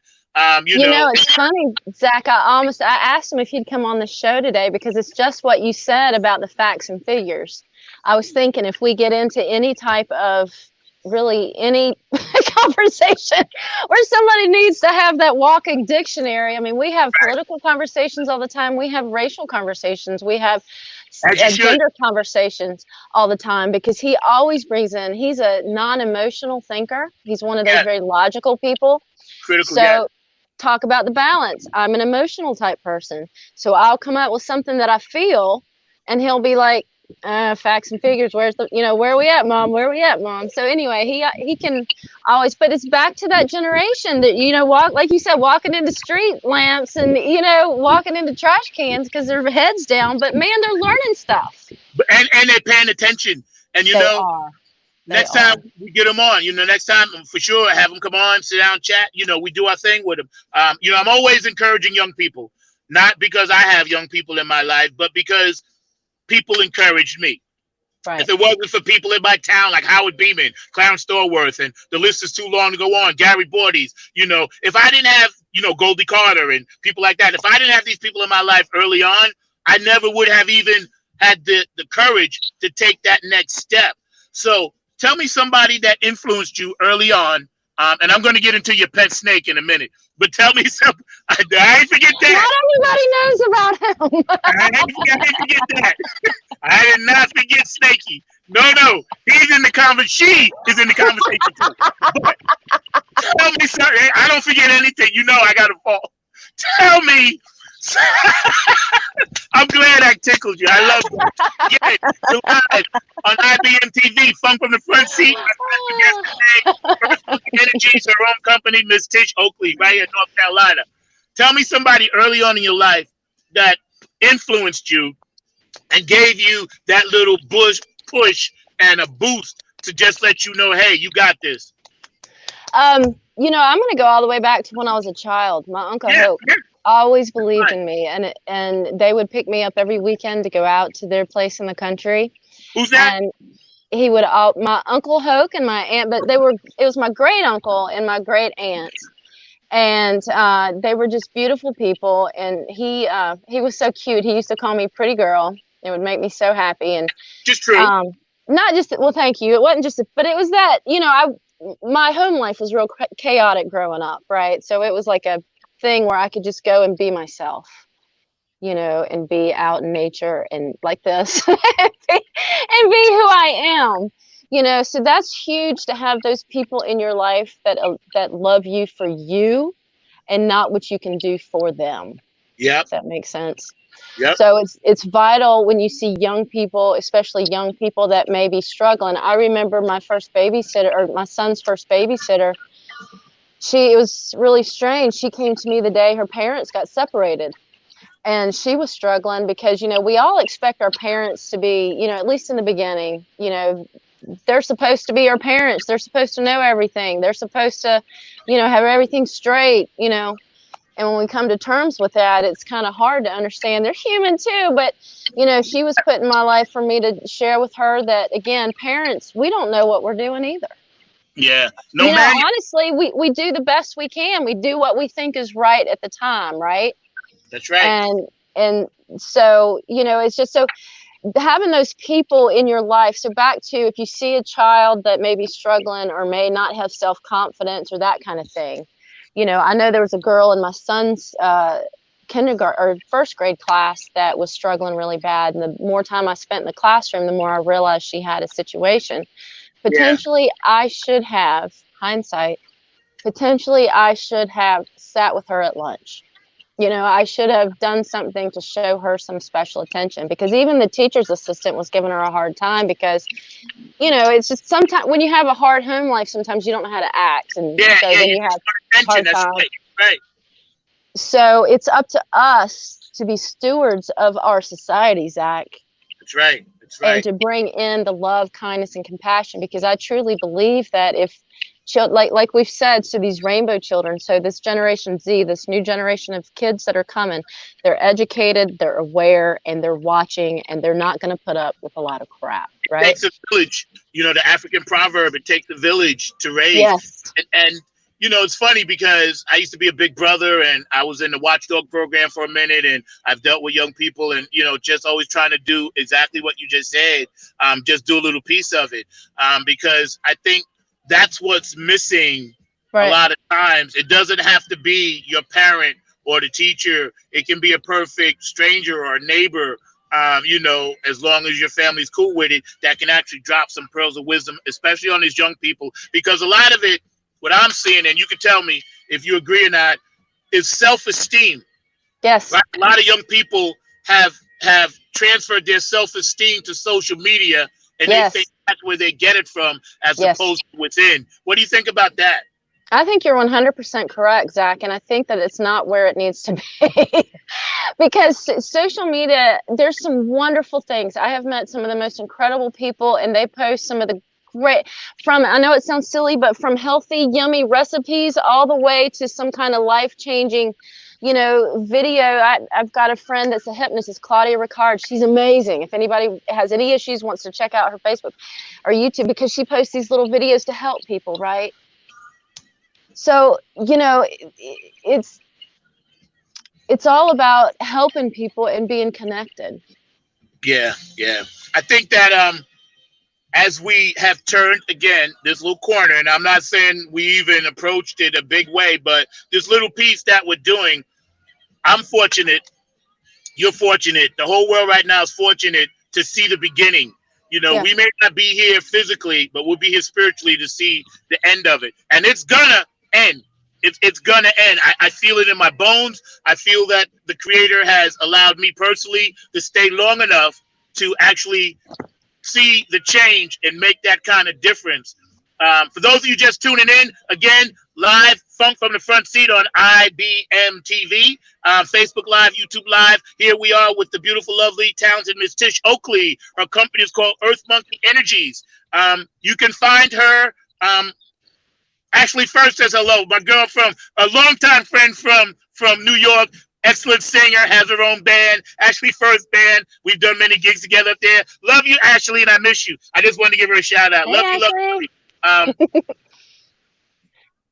You know, It's funny, Zach. I asked him if he'd come on the show today because it's just what you said about the facts and figures. I was thinking if we get into any type of really any conversation where somebody needs to have that walking dictionary. I mean, we have political conversations all the time. We have racial conversations. We have gender conversations all the time because he always brings in, he's a non-emotional thinker. He's one of those very logical people. Critical. So talk about the balance. I'm an emotional type person. So I'll come up with something that I feel and he'll be like, facts and figures, where's the, where are we at, mom, where are we at, mom? So anyway, he can always, but it's back to that generation that walk, like you said, walking into street lamps and walking into trash cans because their heads down, but man, they're learning stuff and they're paying attention. And next time we get them on, next time for sure, have them come on, sit down, chat. We do our thing with them. I'm always encouraging young people, not because I have young people in my life, but because people encouraged me. Right. If it wasn't for people in my town like Howard Beeman, Clarence Thorworth, and the list is too long to go on, Gary Bordes, if I didn't have, Goldie Carter and people like that, if I didn't have these people in my life early on, I never would have even had the courage to take that next step. So tell me somebody that influenced you early on, and I'm going to get into your pet snake in a minute. But tell me something. I ain't forget that. Not everybody knows about him. I ain't forget that. I did not forget Snakey. No. He's in the conversation. She is in the conversation too. But tell me something. I don't forget anything. I got to fall. Tell me. I'm glad I tickled you. I love you. Yeah, you're live on ibmtv, Funk from the Front Seat. Energies, her own company, Miss Tish Oakley, right here in North Carolina. Tell me somebody early on in your life that influenced you and gave you that little push and a boost to just let you know, hey, you got this. I'm going to go all the way back to when I was a child. My Uncle Hope always believed in me, and they would pick me up every weekend to go out to their place in the country. Who's that? And he would, my Uncle Hoke and my aunt, but it was my great uncle and my great aunt. And they were just beautiful people. And he was so cute. He used to call me pretty girl. It would make me so happy. And just true. Not just, well, thank you. It wasn't just, but it was that, my home life was real chaotic growing up. Right. So it was like a thing where I could just go and be myself, and be out in nature and like this and be who I am, so that's huge to have those people in your life that love you for you and not what you can do for them. Yeah. If that makes sense. Yep. So it's vital when you see young people, especially young people that may be struggling. I remember my first babysitter, or my son's first babysitter. It was really strange. She came to me the day her parents got separated, and she was struggling because, we all expect our parents to be, at least in the beginning, they're supposed to be our parents. They're supposed to know everything. They're supposed to, have everything straight, and when we come to terms with that, it's kind of hard to understand. They're human too, but, she was put in my life for me to share with her that, again, parents, we don't know what we're doing either. Yeah. Honestly, we do the best we can. We do what we think is right at the time, right? That's right. And so, it's just so having those people in your life. So back to, if you see a child that may be struggling or may not have self-confidence or that kind of thing, I know there was a girl in my son's kindergarten or first grade class that was struggling really bad. And the more time I spent in the classroom, the more I realized she had a situation. Potentially, I should have, hindsight, I should have sat with her at lunch. I should have done something to show her some special attention, because even the teacher's assistant was giving her a hard time because, it's just sometimes when you have a hard home life, sometimes you don't know how to act. And so then you have hard time. Right. So it's up to us to be stewards of our society, Zach. That's right. That's right. And to bring in the love, kindness, and compassion, because I truly believe that if like we've said, so these rainbow children, so this Generation Z, this new generation of kids that are coming, they're educated, they're aware, and they're watching, and they're not going to put up with a lot of crap, It right? takes a village. You know, the African proverb, it takes a village to raise. Yes. And you know, it's funny because I used to be a big brother and I was in the watchdog program for a minute, and I've dealt with young people and, you know, just always trying to do exactly what you just said. Just do a little piece of it. Because I think that's what's missing a lot of times. It doesn't have to be your parent or the teacher. It can be a perfect stranger or a neighbor. You know, as long as your family's cool with it, that can actually drop some pearls of wisdom, especially on these young people. Because a lot of it, what I'm seeing, and you can tell me if you agree or not, is self-esteem. Yes. Right? A lot of young people have transferred their self-esteem to social media, and they think that's where they get it from, as opposed to within. What do you think about that? I think you're 100% correct, Zach, and I think that it's not where it needs to be. Because social media, there's some wonderful things. I have met some of the most incredible people, and they post some of the great, from, I know it sounds silly, but from healthy, yummy recipes all the way to some kind of life-changing, you know, video. I've got a friend that's a hypnotist, Claudia Ricard. She's amazing. If anybody has any issues, wants to check out her Facebook or YouTube, because she posts these little videos to help people, right? So, you know, it's all about helping people and being connected. Yeah, yeah. I think that as we have turned again this little corner, and I'm not saying we even approached it a big way, but this little piece that we're doing, I'm fortunate, you're fortunate, the whole world right now is fortunate to see the beginning. You know, we may not be here physically, but we'll be here spiritually to see the end of it. And it's gonna end. It's gonna end. I feel it in my bones. I feel that the Creator has allowed me personally to stay long enough to actually see the change and make that kind of difference. For those of you just tuning in, again, live Funk from the Front Seat on ibmtv, Facebook Live, YouTube Live. Here we are with the beautiful, lovely, talented Miss Tish Oakley. Her company is called Earth Monkey Energies. You can find her. Ashley first says hello. My girl from a longtime friend from New York, excellent singer, has her own band, Ashley First Band. We've done many gigs together up there. Love you, Ashley, and I miss you. I just wanted to give her a shout out. Hey, love you, love you.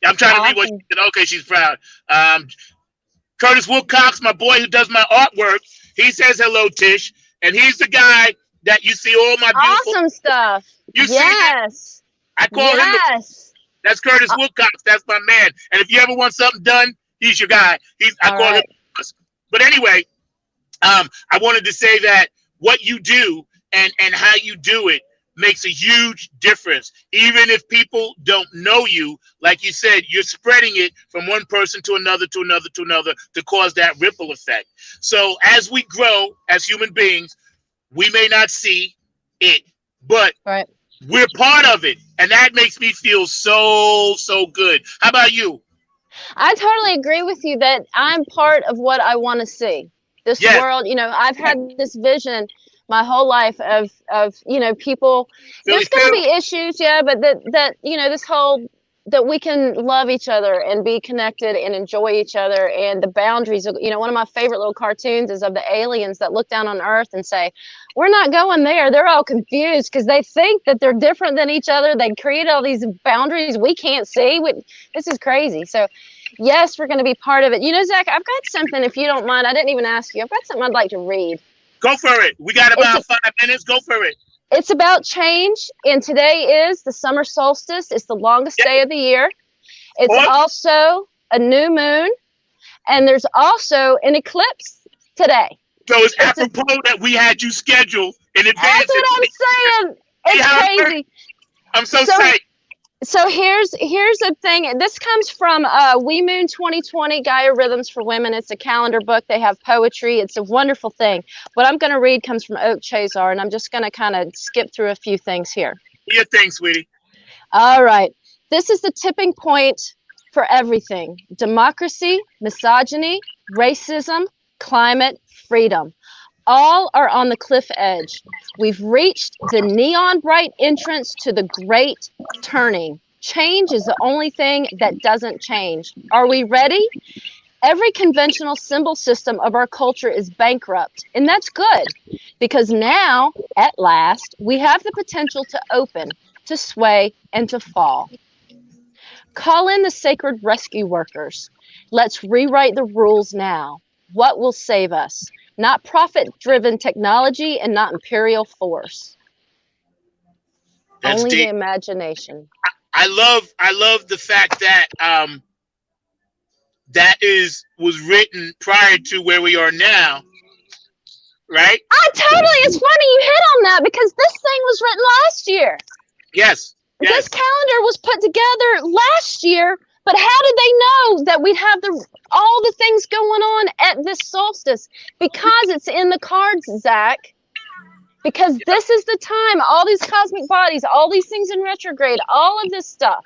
I'm trying to read what she said. Okay, she's proud. Curtis Wilcox, my boy who does my artwork, he says hello, Tish. And he's the guy that you see all my beautiful awesome stuff. You see him? I call him that's Curtis Wilcox. That's my man. And if you ever want something done, he's your guy. I call him. But anyway, I wanted to say that what you do and how you do it makes a huge difference. Even if people don't know you, like you said, you're spreading it from one person to another, to another, to another, to cause that ripple effect. So as we grow as human beings, we may not see it, but we're part of it. And that makes me feel so, so good. How about you? I totally agree with you that I'm part of what I want to see. This world, you know, I've had this vision my whole life of you know, people, there's going to be issues, but that you know, this whole, that we can love each other and be connected and enjoy each other, and the boundaries of, you know, one of my favorite little cartoons is of the aliens that look down on Earth and say, we're not going there. They're all confused because they think that they're different than each other. They create all these boundaries we can't see. This is crazy. So yes, we're going to be part of it. You know, Zach, I've got something, if you don't mind, I didn't even ask you. I've got something I'd like to read. Go for it. We got about 5 minutes. Go for it. It's about change, and today is the summer solstice. It's the longest day of the year. It's also a new moon, and there's also an eclipse today. So it's apropos that we had you scheduled in advance. That's what I'm saying. It's crazy. I'm so psyched. So here's the thing. This comes from We Moon 2020, Gaia Rhythms for Women. It's a calendar book. They have poetry. It's a wonderful thing. What I'm going to read comes from Oak Chazar, and I'm just going to kind of skip through a few things here. Do your thing, sweetie. All right. This is the tipping point for everything: democracy, misogyny, racism, climate, freedom. All are on the cliff edge. We've reached the neon bright entrance to the great turning. Change is the only thing that doesn't change. Are we ready? Every conventional symbol system of our culture is bankrupt, and that's good because now, at last, we have the potential to open, to sway, and to fall. Call in the sacred rescue workers. Let's rewrite the rules now. What will save us? Not profit-driven technology and not imperial force. That's Only deep. the imagination. I love the fact that was written prior to where we are now, right? Totally. It's funny you hit on that because this thing was written last year. Yes. This calendar was put together last year, but how did they know that we'd have all the things going on at this solstice? Because it's in the cards, Zach. Because this is the time, all these cosmic bodies, all these things in retrograde, all of this stuff.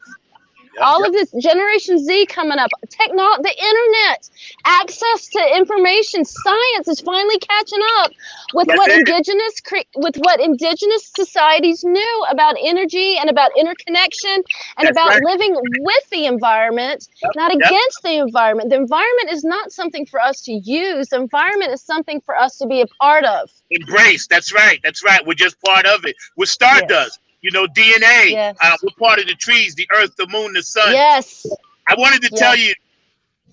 All of this Generation Z coming up, the internet, access to information, science is finally catching up with what indigenous societies knew about energy and about interconnection and about living with the environment, not against the environment. The environment is not something for us to use. The environment is something for us to be a part of. Embrace. That's right. We're just part of it. We're stardust. You know, DNA, we're part of the trees, the earth, the moon, the sun. Yes. I wanted to tell you,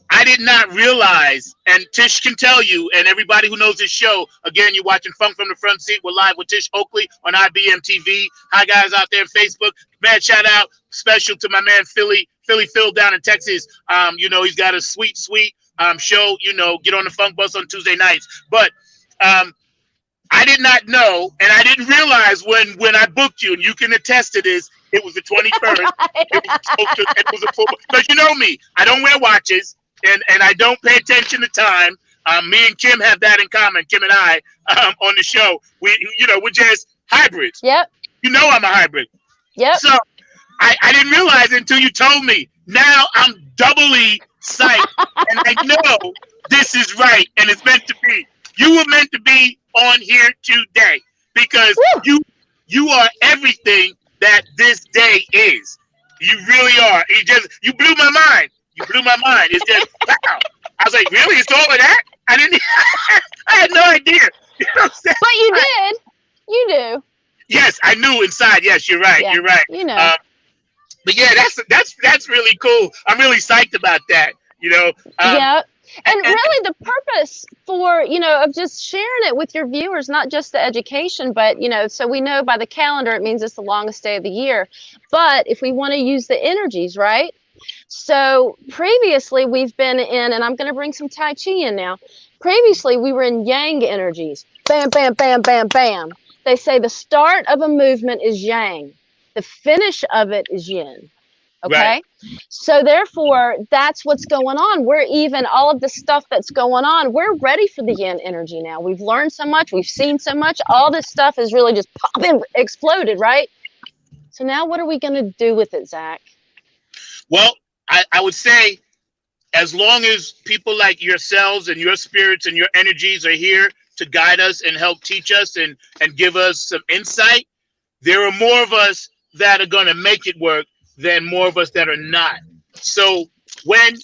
I did not realize, and Tish can tell you, and everybody who knows this show, again, you're watching Funk from the Front Seat. We're live with Tish Oakley on ibmtv. Hi, guys out there on Facebook. Man, shout out special to my man, Philly Phil down in Texas. You know, he's got a sweet show, you know, get on the Funk Bus on Tuesday nights. But I did not know, and I didn't realize when I booked you, and you can attest to this, it was the 21st. It was a full, because you know me, I don't wear watches, and I don't pay attention to time. Me and Kim have that in common, Kim and I, on the show. We're just hybrids. Yep. You know I'm a hybrid. Yep. So I didn't realize it until you told me. Now I'm doubly psyched, and I know this is right, and it's meant to be. You were meant to be on here today because you are everything that this day is. You really are. You blew my mind. It's just wow. I was like, really? It's all of that? I had no idea. You know what I'm saying? But you did. You do. Yes, I knew inside. Yes, you're right. Yeah, you're right. You know. But yeah, that's really cool. I'm really psyched about that. You know. Yeah. And really the purpose for, of just sharing it with your viewers, not just the education, but, so we know by the calendar, it means it's the longest day of the year. But if we want to use the energies, right? So previously we've been in, and I'm going to bring some Tai Chi in now. Previously we were in Yang energies. Bam, bam, bam, bam, bam. They say the start of a movement is Yang. The finish of it is Yin. Okay. Right. So therefore, that's what's going on. All of the stuff that's going on, we're ready for the yin energy now. We've learned so much. We've seen so much. All this stuff is really just popping, exploded, right? So now what are we going to do with it, Zach? Well, I would say as long as people like yourselves and your spirits and your energies are here to guide us and help teach us and give us some insight, there are more of us that are going to make it work than more of us that are not. So when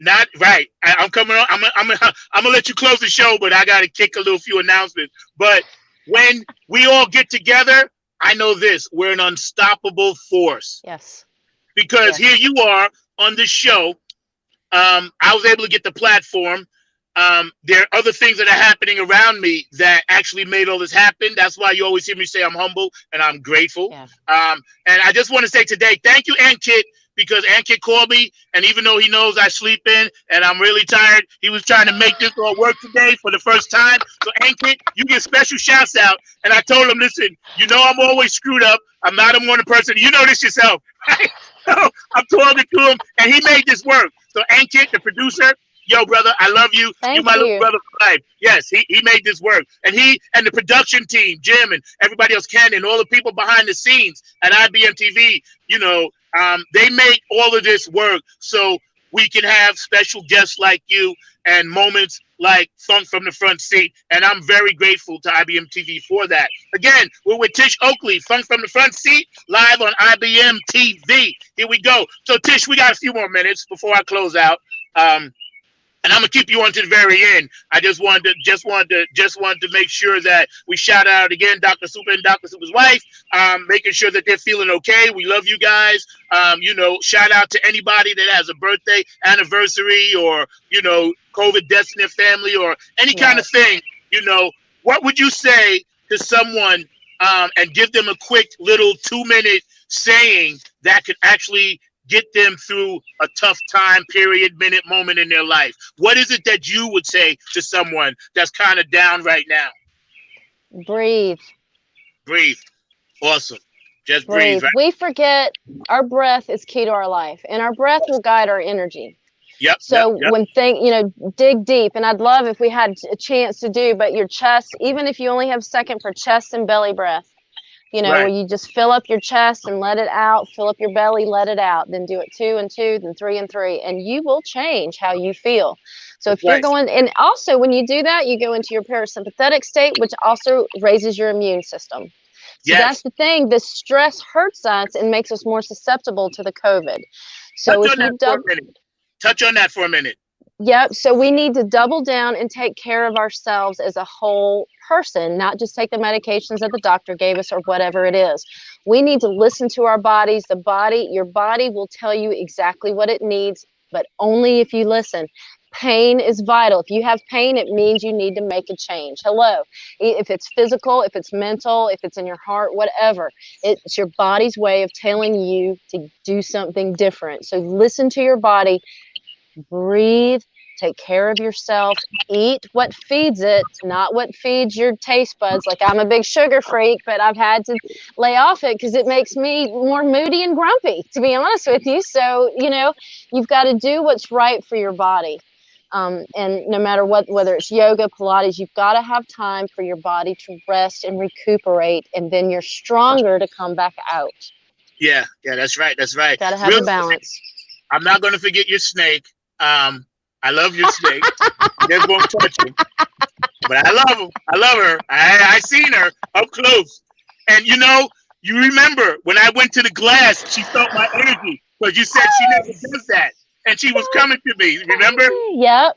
not right, I'm coming on. I'm gonna let you close the show, but I gotta kick a few announcements. But when we all get together, I know this: we're an unstoppable force. Yes. Because here you are on this show. I was able to get the platform. There are other things that are happening around me that actually made all this happen. That's why you always hear me say I'm humble and I'm grateful. Yeah. And I just want to say today, thank you, Ankit, because Ankit called me, and even though he knows I sleep in and I'm really tired, he was trying to make this all work today for the first time. So Ankit, you get special shouts out. And I told him, listen, I'm always screwed up. I'm not a morning person. You know this yourself, right? So I'm talking to him, and he made this work. So Ankit, the producer, yo, brother, I love you. You're my little brother for life. Yes, he made this work. And he and the production team, Jim and everybody else, Ken, and all the people behind the scenes at ibmtv, they make all of this work so we can have special guests like you and moments like Funk from the Front Seat, and I'm very grateful to IBM TV for that. Again, we're with Tish Oakley, Funk from the Front Seat, live on IBM TV. Here we go. So Tish, we got a few more minutes before I close out. And I'm gonna keep you on to the very end. I just wanted to make sure that we shout out again Dr. Super and Dr. Super's wife, making sure that they're feeling okay. We love you guys. Shout out to anybody that has a birthday, anniversary, or COVID deaths in their family, or any kind of thing. What would you say to someone, and give them a quick little 2-minute saying that could actually get them through a tough time period, minute, moment in their life? What is it that you would say to someone that's kind of down right now? Breathe. Breathe. Awesome. Just breathe. Right? We forget our breath is key to our life, and our breath will guide our energy. Yep. So when dig deep, and I'd love if we had a chance to do, but your chest, even if you only have a second for chest and belly breath, where you just fill up your chest and let it out, fill up your belly, let it out, then do it 2 and 2, then 3 and 3, and you will change how you feel. So if you're going, and also when you do that, you go into your parasympathetic state, which also raises your immune system. So that's the thing. The stress hurts us and makes us more susceptible to the COVID. So touch on that for a minute. Yep. So we need to double down and take care of ourselves as a whole person, not just take the medications that the doctor gave us or whatever it is. We need to listen to our bodies. Your body will tell you exactly what it needs, but only if you listen. Pain is vital. If you have pain, it means you need to make a change. Hello. If it's physical, if it's mental, if it's in your heart, whatever, it's your body's way of telling you to do something different. So listen to your body, breathe, take care of yourself, eat what feeds it, not what feeds your taste buds. Like, I'm a big sugar freak, but I've had to lay off it because it makes me more moody and grumpy, to be honest with you. So, you've got to do what's right for your body. And no matter whether it's yoga, Pilates, you've got to have time for your body to rest and recuperate, and then you're stronger to come back out. Yeah, that's right. Got to have a balance. I'm not going to forget your snake. I love your snake. Never won't touch him. But I love him. I love her. I seen her up close. And you remember when I went to the glass, she felt my energy. Because you said she never does that. And she was coming to me. Remember? Yep.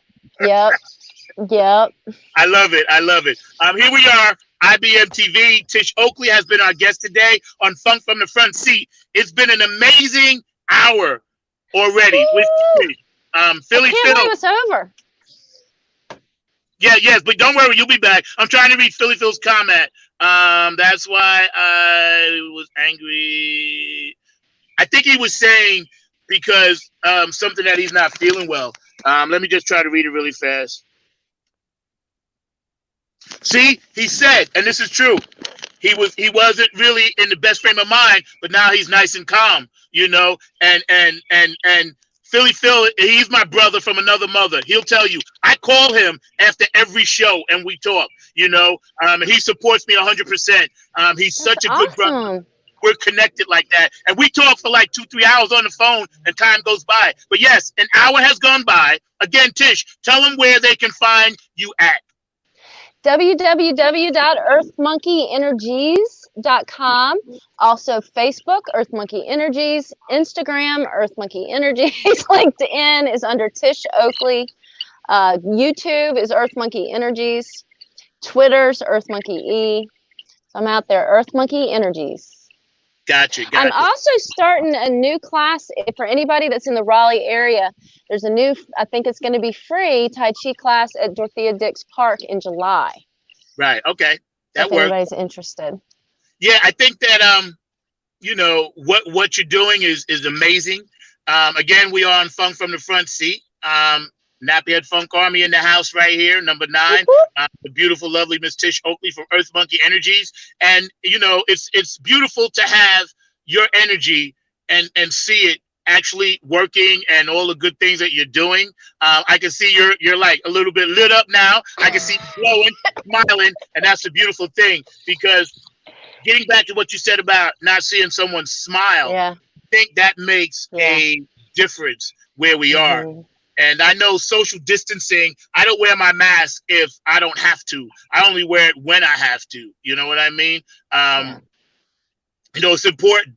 I love it. Here we are. IBM TV. Tish Oakley has been our guest today on Funk from the Front Seat. It's been an amazing hour already with Tish. Philly Phil. Believe it's over. Yes, but don't worry, you'll be back. I'm trying to read Philly Phil's comment. That's why I was angry. I think he was saying because something that he's not feeling well. Let me just try to read it really fast. See, he said, and this is true, he wasn't really in the best frame of mind, but now he's nice and calm, and Philly Phil, he's my brother from another mother. He'll tell you, I call him after every show and we talk, and he supports me 100%. He's such a good brother. We're connected like that. And we talk for like 2-3 hours on the phone and time goes by. But yes, an hour has gone by. Again, Tish, tell them where they can find you at. www.earthmonkeyenergies.com. Also Facebook, Earth Monkey Energies. Instagram, Earth Monkey Energies. LinkedIn is under Tish Oakley. YouTube is Earth Monkey Energies. Twitter's Earth Monkey E. I'm out there, Earth Monkey Energies. Gotcha. I'm also starting a new class for anybody that's in the Raleigh area. There's a new, I think it's going to be free, Tai Chi class at Dorothea Dix Park in July. Right. Okay. That works. If anybody's interested. Yeah, I think that what you're doing is amazing. Again, we are on Funk from the Front Seat. Nappyhead Funk Army in the house right here, number 9. The beautiful, lovely Miss Tish Oakley from Earth Monkey Energies. And, it's beautiful to have your energy and see it actually working and all the good things that you're doing. I can see you're like a little bit lit up now. I can see you glowing, smiling, and that's a beautiful thing, because getting back to what you said about not seeing someone smile, I think that makes a difference where we are. And I know social distancing, I don't wear my mask if I don't have to. I only wear it when I have to. You know what I mean? Yeah. It's important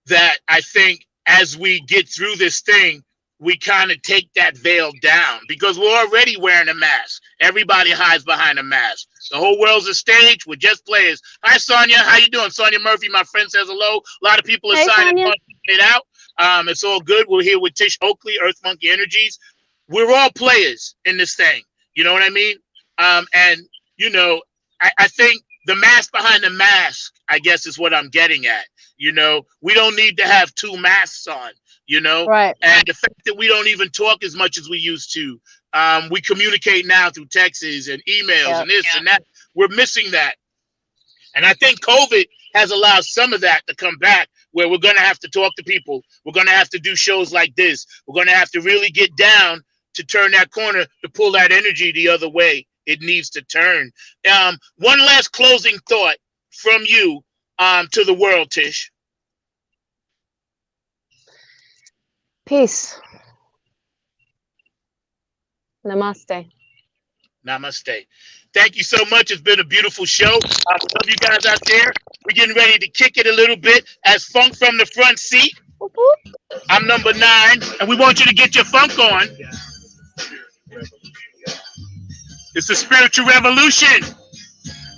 that I think as we get through this thing, we kind of take that veil down because we're already wearing a mask. Everybody hides behind a mask. The whole world's a stage. We're just players. Hi, Sonia. How you doing? Sonia Murphy, my friend, says hello. A lot of people are Hey, signing Sonia. up, it out. It's all good. We're here with Tish Oakley, Earth Monkey Energies. We're all players in this thing. You know what I mean? And, I think the mask behind the mask, I guess, is what I'm getting at. We don't need to have two masks on, Right. and the fact that we don't even talk as much as we used to. We communicate now through texts and emails and this and that. We're missing that. And I think COVID has allowed some of that to come back where we're going to have to talk to people. We're going to have to do shows like this. We're going to have to really get down to turn that corner, to pull that energy the other way. It needs to turn. One last closing thought from you to the world, Tish. Peace. Namaste. Namaste. Thank you so much. It's been a beautiful show. I love you guys out there. We're getting ready to kick it a little bit as Funk from the Front Seat. I'm number 9, and we want you to get your funk on. It's a spiritual revolution.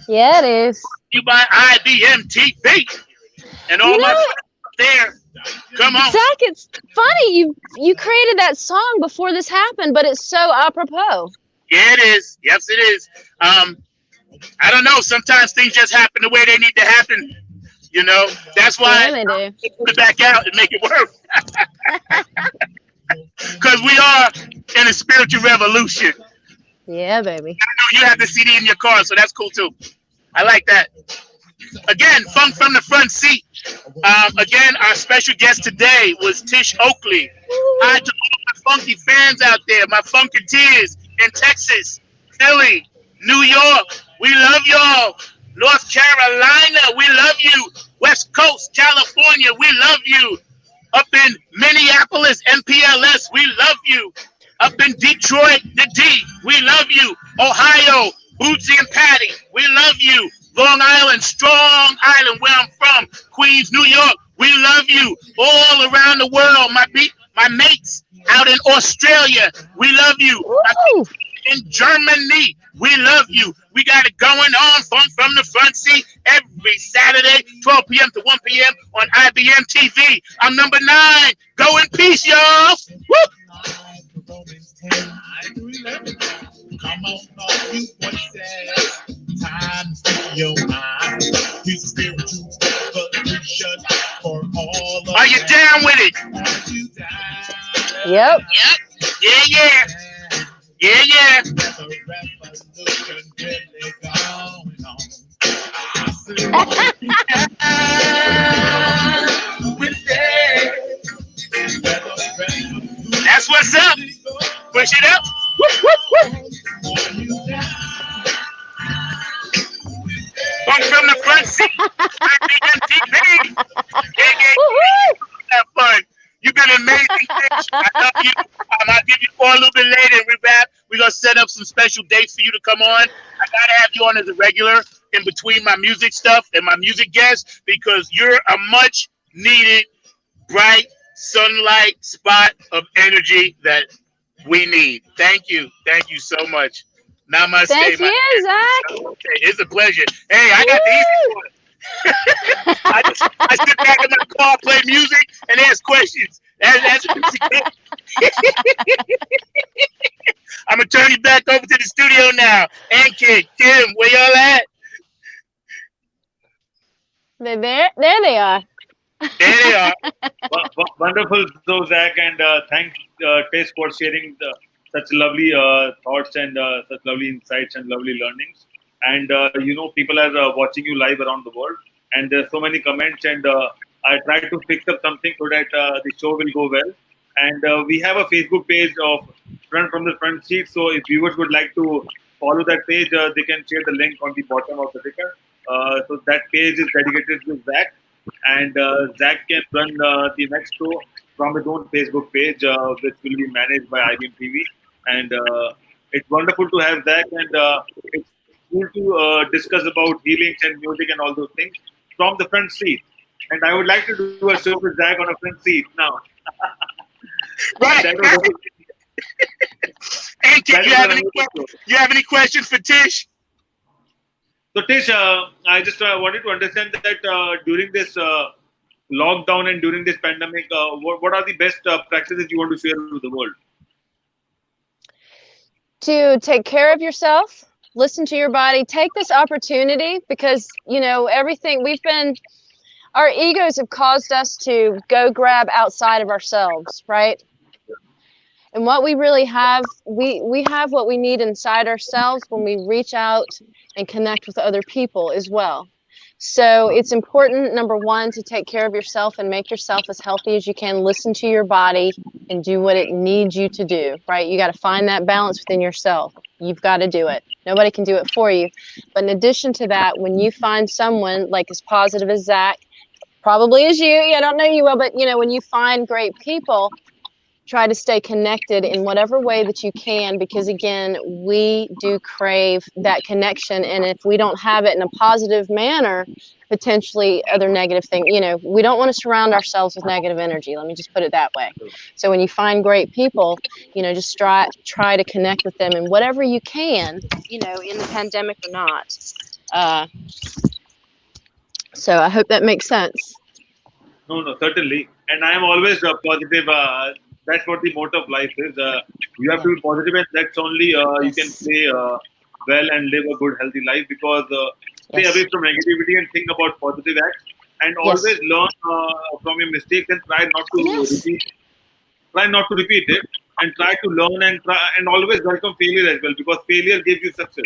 Yeah, it is. You by ibmtv and all my friends up there. Come on. Zack, it's funny. You created that song before this happened, but it's so apropos. Yeah, it is. Yes, it is. I don't know. Sometimes things just happen the way they need to happen. That's why Yeah, they do. put it back out and make it work. Because we are in a spiritual revolution. Yeah, baby. I know you have the CD in your car, so that's cool too. I like that. Again, Funk from the Front Seat. Again, our special guest today was Tish Oakley. Hi to all my funky fans out there, my funketeers in Texas, Philly, New York. We love y'all. North Carolina, we love you. West Coast, California, we love you. Up in Minneapolis, MPLS, we love you. Up in Detroit, the D, we love you. Ohio, Bootsy and Patty, we love you. Long Island, Strong Island, where I'm from, Queens, New York, we love you. All around the world, my mates out in Australia, we love you. In Germany, we love you. We got it going on from the Front Seat every Saturday, 12 p.m. to 1 p.m. on IBM TV. I'm number 9. Go in peace, y'all. Woo! Come on, all you voices. Time to speak your mind. He's a spiritual revolution for all of Are you down with it? Are you down? Yep. Yeah. There's a revolution really going on. I That's what's up. Push it up. Funk from the Front Seat. IBMTV. Yeah. Have fun. You've been amazing, Tish. I love you. I'll give you a little bit later and we wrap. We're going to set up some special dates for you to come on. I got to have you on as a regular in between my music stuff and my music guests because you're a much needed, bright sunlight spot of energy that we need. Thank you. Thank you so much. Namaste. Thank you, Zack. It's a pleasure. Hey, I got the easy one. I sit back in my car, play music, and ask questions. That's I'm gonna turn you back over to the studio now. And Kim, where y'all at? There they are. There they are. Wonderful, so Zack, and thanks, Tish, for sharing such lovely thoughts and such lovely insights and lovely learnings. And people are watching you live around the world, and there's so many comments. And I tried to fix up something so that the show will go well. And we have a Facebook page of from the Front Seat. So if viewers would like to follow that page, they can share the link on the bottom of the ticker. So that page is dedicated to Zack, and Zack can run the next show from his own Facebook page, which will be managed by IBM TV. And it's wonderful to have Zack, and it's cool to discuss about healings and music and all those things from the front seat. And I would like to do a show with Zack on a front seat now. Right. That was Hey, that you was have a any wonderful show. you have any questions for Tish? So Tish, I just wanted to understand that during this lockdown and during this pandemic, what are the best practices you want to share with the world? To take care of yourself, listen to your body, take this opportunity because, everything our egos have caused us to go grab outside of ourselves, right? And what we really have, we have what we need inside ourselves when we reach out and connect with other people as well. So it's important, number one, to take care of yourself and make yourself as healthy as you can. Listen to your body and do what it needs you to do, right? You got to find that balance within yourself. You've got to do it. Nobody can do it for you. But in addition to that, when you find someone like as positive as Zack, probably as you, I don't know you well, but when you find great people, try to stay connected in whatever way that you can, because again, we do crave that connection. And if we don't have it in a positive manner, potentially other negative things, we don't want to surround ourselves with negative energy. Let me just put it that way. So when you find great people, just try to connect with them in whatever you can, in the pandemic or not. So I hope that makes sense. No, certainly. And I am always positive. That's what the motto of life is. You have to be positive, and that's only you can play well and live a good, healthy life. Because stay away from negativity and think about positive acts, and always learn from your mistakes and try not to repeat. Try not to repeat it, and try to learn and always welcome failure as well, because failure gives you success.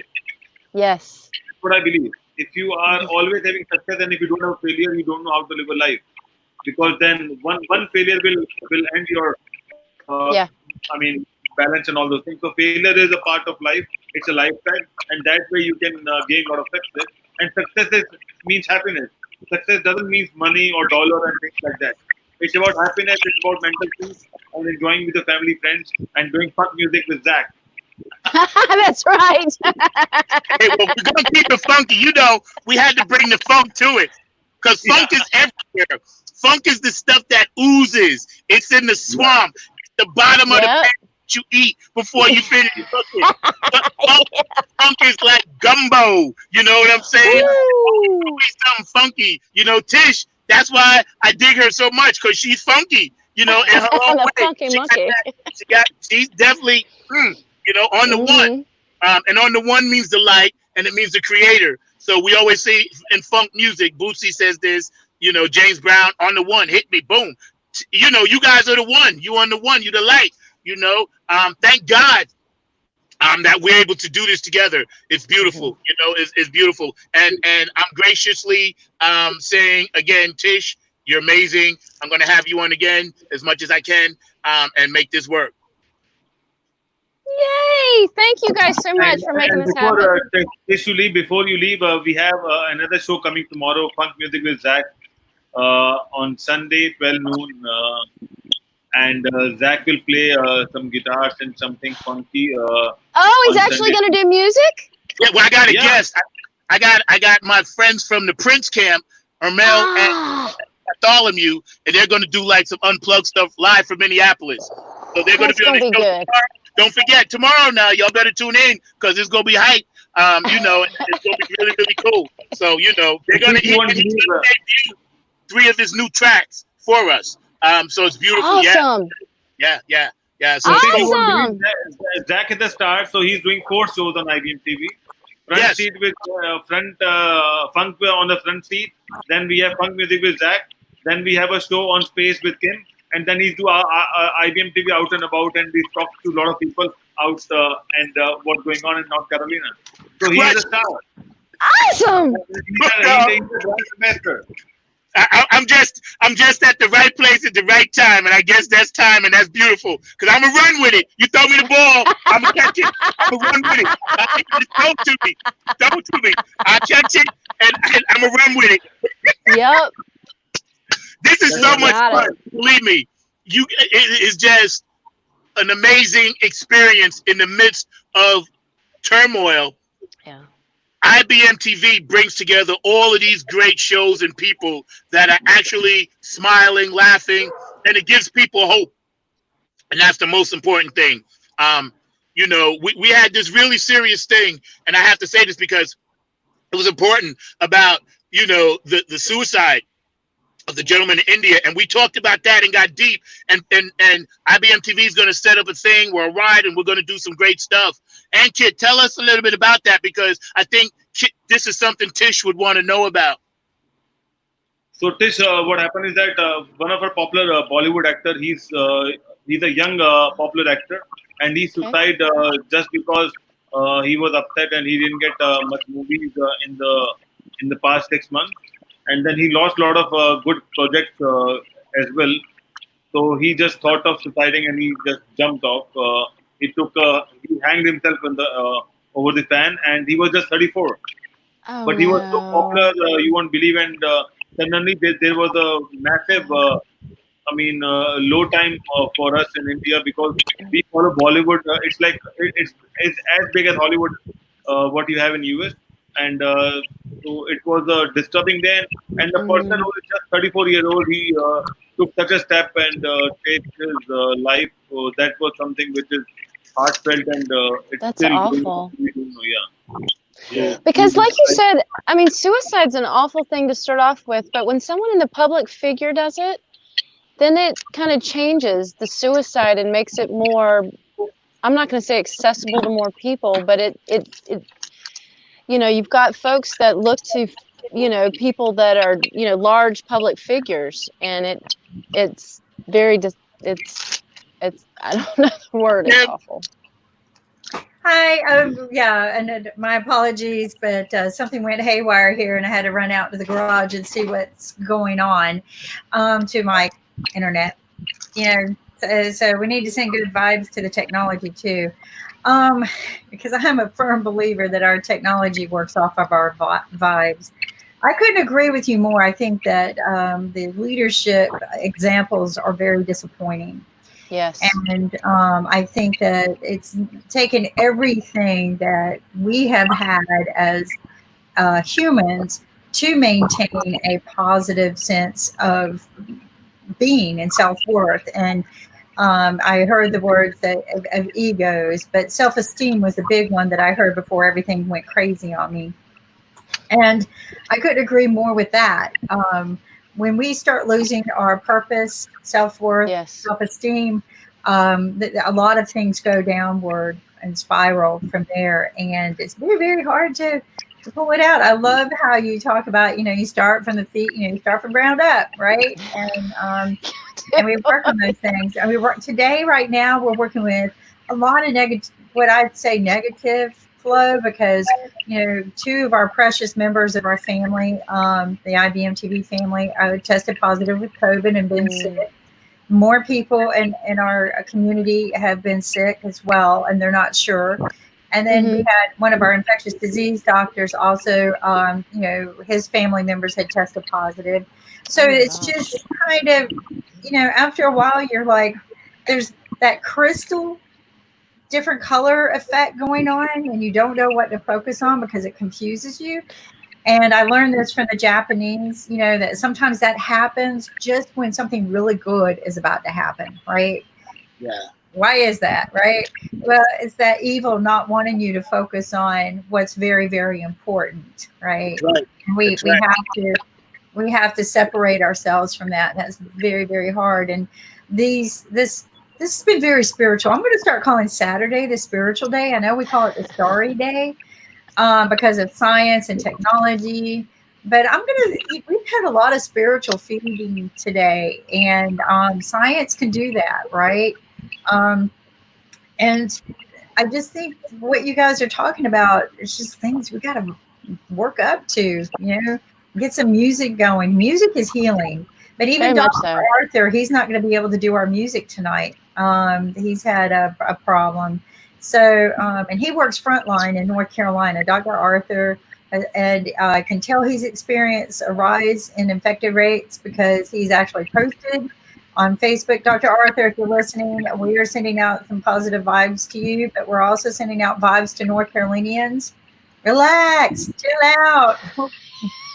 Yes. That's what I believe. If you are always having success, and if you don't have failure, you don't know how to live a life. Because then one failure will end your balance and all those things. So failure is a part of life. It's a lifetime, and that way you can gain a lot of success. And success means happiness. Success doesn't mean money or dollar and things like that. It's about happiness. It's about mental peace and enjoying with the family, friends, and doing fun music with Zack. That's right. Hey, well, we're gonna keep it funky. We had to bring the funk to it because funk is everywhere. Funk is the stuff that oozes. It's in the swamp. It's the bottom of the pan that you eat before you finish cooking. Funk is like gumbo. You know what I'm saying? Always something funky. Tish, that's why I dig her so much, because she's funky. In her own way. Funky monkey. She's definitely, on the one. And on the one means the light, and it means the creator. So we always say in funk music, Bootsy says this, James Brown, on the one, hit me, boom. You guys are the one. You on the one, you the light. Thank God that we're able to do this together. It's beautiful. It's beautiful. And I'm graciously saying again, Tish, you're amazing. I'm going to have you on again as much as I can and make this work. Yay! Thank you guys so much for making this happen. Before you leave, we have another show coming tomorrow, Funk Music with Zack, on Sunday, 12 noon. And Zack will play some guitars and something funky. He's actually going to do music? Yeah, well, I got a guest. I got my friends from the Prince camp, Ermel and Bartholomew, and they're going to do like some unplugged stuff live from Minneapolis. So they're going to be on the show tomorrow. Don't forget, tomorrow now, y'all better tune in because it's going to be hype. It's going to be really, really cool. So, they're going to debut 3 of his new tracks for us. So it's beautiful. Awesome. Yeah. So awesome. Zack is the star, so he's doing 4 shows on IBM TV. Front seat with funk on the front seat. Then we have funk music with Zack. Then we have a show on Space with Kim. And then he's do IBM TV out and about, and we talk to a lot of people out and what's going on in North Carolina. So he is a star. Awesome. He's a grandmaster. I'm just at the right place at the right time, and I guess that's time, and that's beautiful. Cause I'm gonna run with it. You throw me the ball, I'm gonna catch it. I'm gonna run with it. Throw to me. I catch it, and I'm gonna run with it. Yep. This is so much fun. Believe me. it is just an amazing experience in the midst of turmoil. Yeah. IBMTV brings together all of these great shows and people that are actually smiling, laughing, and it gives people hope. And that's the most important thing. We had this really serious thing, and I have to say this because it was important about, the suicide of the gentleman in India, and we talked about that and got deep. And IBM TV is going to set up a thing or a ride, and we're going to do some great stuff. And Kit, tell us a little bit about that because I think this is something Tish would want to know about. So Tish, what happened is that one of our popular Bollywood actor, he's a young popular actor, and he suicide just because he was upset and he didn't get much movies in the past 6 months, and then he lost a lot of good projects as well. So he just thought of suiciding and he just jumped off. He hanged himself over the fan, and he was just 34. Oh, But he was so popular, you won't believe. And suddenly there was a massive, low time for us in India because we follow Bollywood. It's like it's as big as Hollywood, what you have in US. And so it was a disturbing day. And the person who is just 34 years old, he took such a step and take his life. So that was something which is heartfelt, and it's That's still awful. Yeah. Because like you said, I mean, suicide's an awful thing to start off with, but when someone in the public figure does it, then it kind of changes the suicide and makes it more, I'm not going to say accessible to more people, but it you've got folks that look to, people that are, large public figures, and it's very, it's I don't know the word, it's awful. Hi, and my apologies, but something went haywire here, and I had to run out to the garage and see what's going on to my internet. So we need to send good vibes to the technology too, because I'm a firm believer that our technology works off of our vibes. I couldn't agree with you more. I think that the leadership examples are very disappointing. Yes. And I think that it's taken everything that we have had as humans to maintain a positive sense of being and self-worth. And I heard the words of egos, but self-esteem was a big one that I heard before everything went crazy on me. And I couldn't agree more with that. When we start losing our purpose, self-worth, self-esteem, a lot of things go downward and spiral from there. And it's very, very hard to pull it out. I love how you talk about, you start from the feet, you start from ground up, right? And we work on those things. And right now, we're working with a lot of what I'd say negative flow, because two of our precious members of our family, the IBM TV family, tested positive with COVID and been sick. More people in our community have been sick as well, and they're not sure. And then we had one of our infectious disease doctors also, his family members had tested positive. So it's just kind of, after a while, you're like, there's that crystal different color effect going on, and you don't know what to focus on because it confuses you. And I learned this from the Japanese, that sometimes that happens just when something really good is about to happen, right? Yeah. Why is that, right? Well, it's that evil not wanting you to focus on what's very, very important, right? Right. We have to separate ourselves from that. That's very, very hard. And this has been very spiritual. I'm going to start calling Saturday the spiritual day. I know we call it the Stary Day because of science and technology. But we've had a lot of spiritual feeding today, and science can do that, right? And I just think what you guys are talking about is just things we got to work up to, get some music going. Music is healing. But even Dr. Arthur, he's not going to be able to do our music tonight. He's had a problem. So, and he works frontline in North Carolina. Dr. Arthur, and I can tell he's experienced a rise in infected rates because he's actually posted on Facebook. Dr. Arthur, if you're listening, we are sending out some positive vibes to you, but we're also sending out vibes to North Carolinians. Relax, chill out.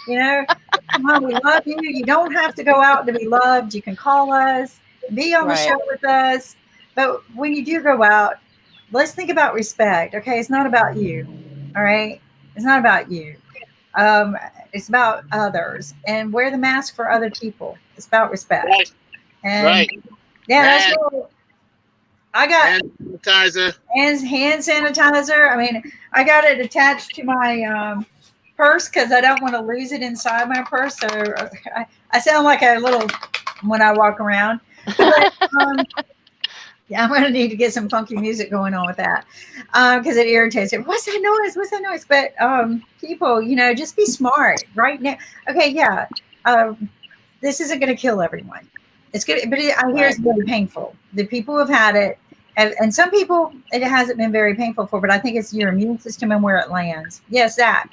You know, come on, we love you. You don't have to go out to be loved. You can call us, be on the Right. show with us. But when you do go out, let's think about respect. Okay, it's not about you. All right, it's not about you. It's about others, and wear the mask for other people. It's about respect. Right. And Right. yeah, that's Hand- what I got. Hand sanitizer. Hand sanitizer. I mean, I got it attached to my purse because I don't want to lose it inside my purse. So I sound like a little when I walk around. But, yeah, I'm going to need to get some funky music going on with that because it irritates it. What's that noise? What's that noise? But people, you know, just be smart right now. Okay, yeah, this isn't going to kill everyone. It's good, but I hear it's very painful. The people who have had it, and some people it hasn't been very painful for, but I think it's your immune system and where it lands. Yes, Zack.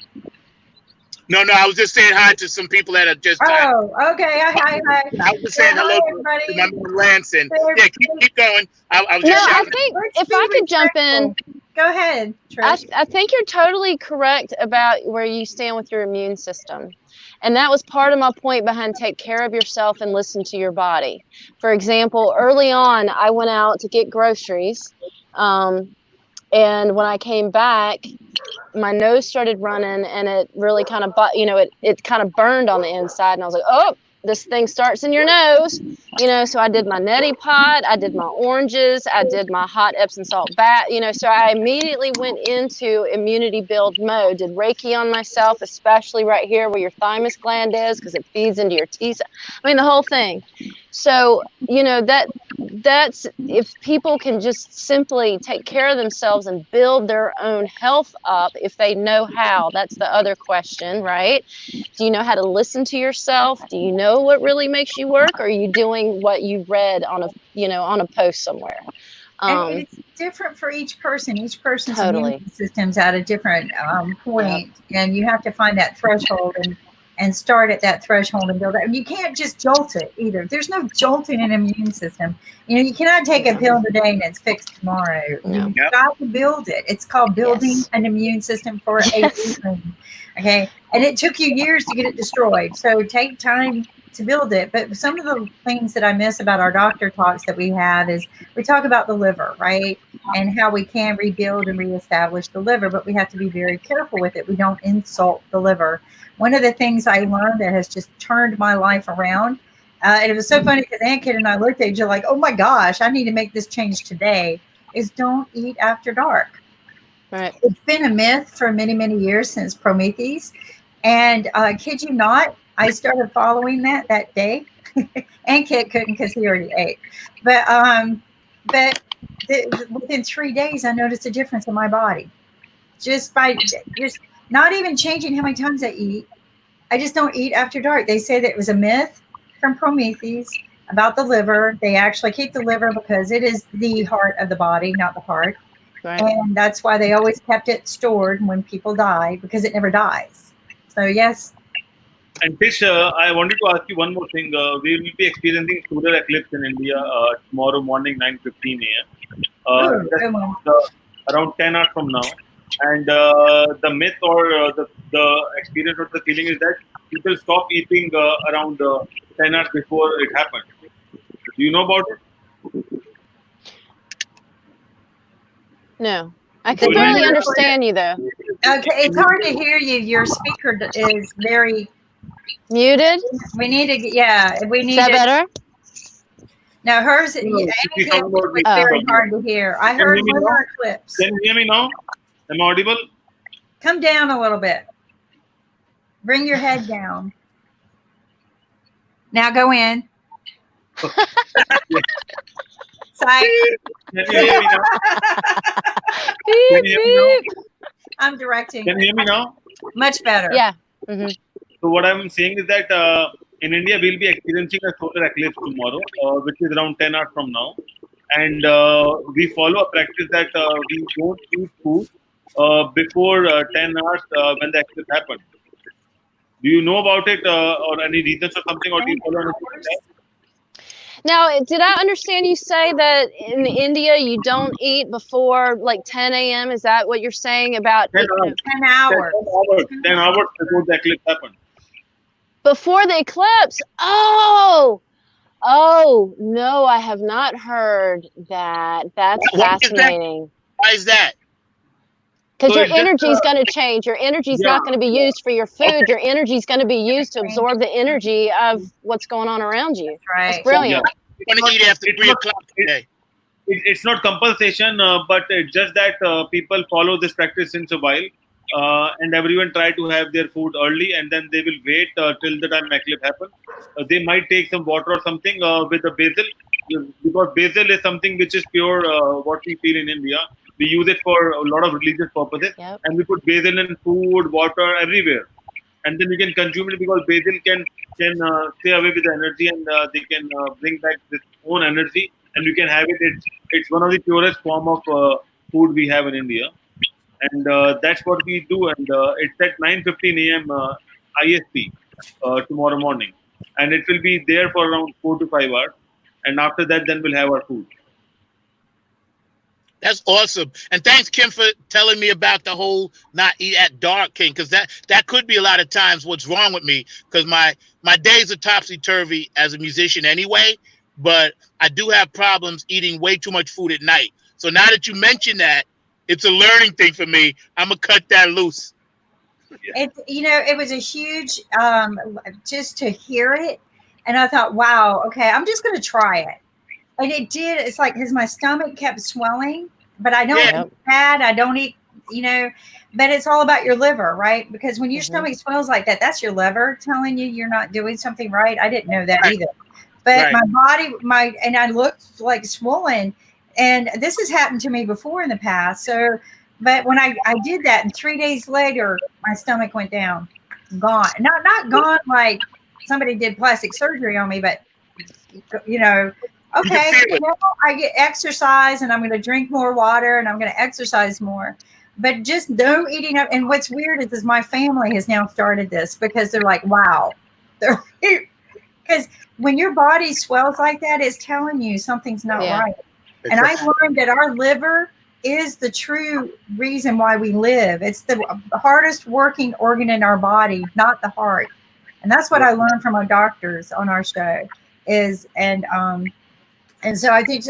No, I was just saying hi to some people that have just died. Oh, okay. Hi. I was just saying Hi, hello to everybody. my man Lanson. Yeah, keep going. I was No, just I shouting. think Let's if be I could jump in, respectful. Go ahead, Trish. I think you're totally correct about where you stand with your immune system. And that was part of my point behind take care of yourself and listen to your body. For example, early on, I went out to get groceries. And when I came back, my nose started running and it really kind of, it kind of burned on the inside. And I was like, oh, this thing starts in your nose, so I did my neti pot, I did my oranges, I did my hot Epsom salt bath, so I immediately went into immunity build mode, did Reiki on myself, especially right here where your thymus gland is, because it feeds into your T-cell. I mean, the whole thing. So, that's if people can just simply take care of themselves and build their own health up, if they know how. That's the other question, right? Do you know how to listen to yourself? Do you know what really makes you work? Or are you doing what you read on a post somewhere? And it's different for each person. Each person's Totally. immune system's at a different point, and you have to find that threshold and start at that threshold and build it. And you can't just jolt it either. There's no jolting an immune system. You cannot take a pill today and it's fixed tomorrow. No. You've got to build it. It's called building an immune system for a reason. Okay, and it took you years to get it destroyed. So take time to build it. But some of the things that I miss about our doctor talks that we have is we talk about the liver, right? And how we can rebuild and reestablish the liver, but we have to be very careful with it. We don't insult the liver. One of the things I learned that has just turned my life around, and it was so funny because Aunt Kid and I looked at each other like, oh my gosh, I need to make this change today, is don't eat after dark. Right. It's been a myth for many, many years since Prometheus. And kid you not, I started following that day. And Kit couldn't because he already ate. But within 3 days, I noticed a difference in my body. Just not even changing how many times I eat. I just don't eat after dark. They say that it was a myth from Prometheus about the liver. They actually keep the liver because it is the heart of the body, not the heart. Right. And that's why they always kept it stored when people die, because it never dies. So, yes. And Tish, I wanted to ask you one more thing. We will be experiencing solar eclipse in India tomorrow morning, 9:15 a.m. Good one. Around 10 hours from now. And the myth or the experience or the feeling is that people stop eating around 10 hours before it happened. Do you know about it? No. I can barely understand you, though. Okay, it's hard to hear you. Your speaker is very Muted? We need to. We need. Is that better? Now hers. No, it's very hard to hear. I heard one of our clips. Can you hear me now? Am I audible? Come down a little bit. Bring your head down. Now go in. Psych. Can you hear me now? Can you hear me now? I'm directing. Can you hear me now? Much better. Yeah. Mm-hmm. So what I'm saying is that in India we'll be experiencing a solar eclipse tomorrow, which is around 10 hours from now, and we follow a practice that we don't eat food before 10 hours when the eclipse happens. Do you know about it or any reasons or something, or do you follow anything like that? Now, did I understand you say that in India you don't eat before like 10 a.m.? Is that what you're saying about 10 hours. 10 hours. 10 hours before the eclipse happened. before the eclipse? Oh, no, I have not heard that. That's Why is that? fascinating. Why is that? Because So your it's just, energy is going to change. Your energy is yeah. not going to be used for your food. Okay. Your energy is going to be used to absorb the energy of what's going on around you. That's Right. brilliant. I'm going to eat after It's 3 not- o'clock today. It's not compulsion, but it's just that people follow this practice since a while, and everyone try to have their food early, and then they will wait till the time eclipse happens. They might take some water or something with the basil, because basil is something which is pure. What we feel in India, we use it for a lot of religious purposes, Yep. and we put basil in food, water, everywhere, and then you can consume it because basil can stay away with the energy, and they can bring back this own energy, and you can have it. It's one of the purest form of food we have in India, and that's what we do. And it's at 9:15 a.m. IST tomorrow morning, and it will be there for around 4 to 5 hours, and after that, then we'll have our food. That's awesome. And thanks, Kim, for telling me about the whole not eat at dark thing, because that could be a lot of times what's wrong with me, because my days are topsy-turvy as a musician anyway, but I do have problems eating way too much food at night. So now that you mention that, it's a learning thing for me. I'm going to cut that loose. It was a huge, just to hear it. And I thought, wow, okay, I'm just going to try it. And it did. It's like, because my stomach kept swelling, but I don't Yeah. eat bad. I don't eat, but it's all about your liver, right? Because when your stomach swells like that, that's your liver telling you you're not doing something right. I didn't know that Right. either. But Right. my body, and I looked like swollen. And this has happened to me before in the past. So, but when I did that, and 3 days later, my stomach went down, gone. Not gone like somebody did plastic surgery on me, but okay, feel it. I get exercise, and I'm going to drink more water, and I'm going to exercise more. But just no eating up. And what's weird is my family has now started this, because they're like, wow. Because when your body swells like that, it's telling you something's not Yeah. right. And I learned that our liver is the true reason why we live. It's the hardest working organ in our body, not the heart. And that's what I learned from our doctors on our show and so I think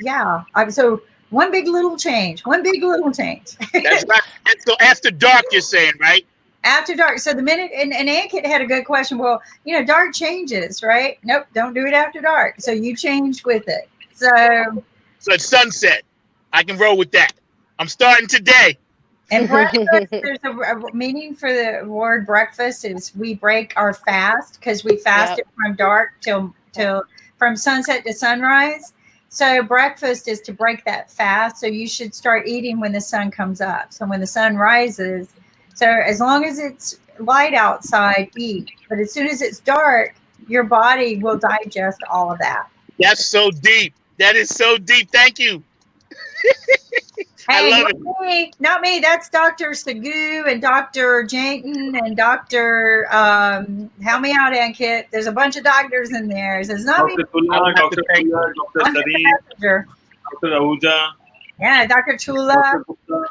yeah. So one big little change. That's right. And so after dark, you're saying, right? After dark. So the minute, and Ankit had a good question. Well, dark changes, right? Nope, don't do it after dark. So you change with it. So it's sunset. I can roll with that. I'm starting today. And breakfast, there's a meaning for the word breakfast is we break our fast, because we fasted from dark till from sunset to sunrise. So breakfast is to break that fast. So you should start eating when the sun comes up. So when the sun rises, so as long as it's light outside, eat. But as soon as it's dark, your body will digest all of that. That's so deep. That is so deep. Thank you. I love it. Not me. That's Dr. Sagu and Dr. Jayton and Dr. Help me out, Ankit. There's a bunch of doctors in there. So it's not me. Dr. Tula, Dr. Tula, Dr. I'm the Sari, messenger. Dr. Ahuja, Yeah, Dr. Chula. Dr. Gupta.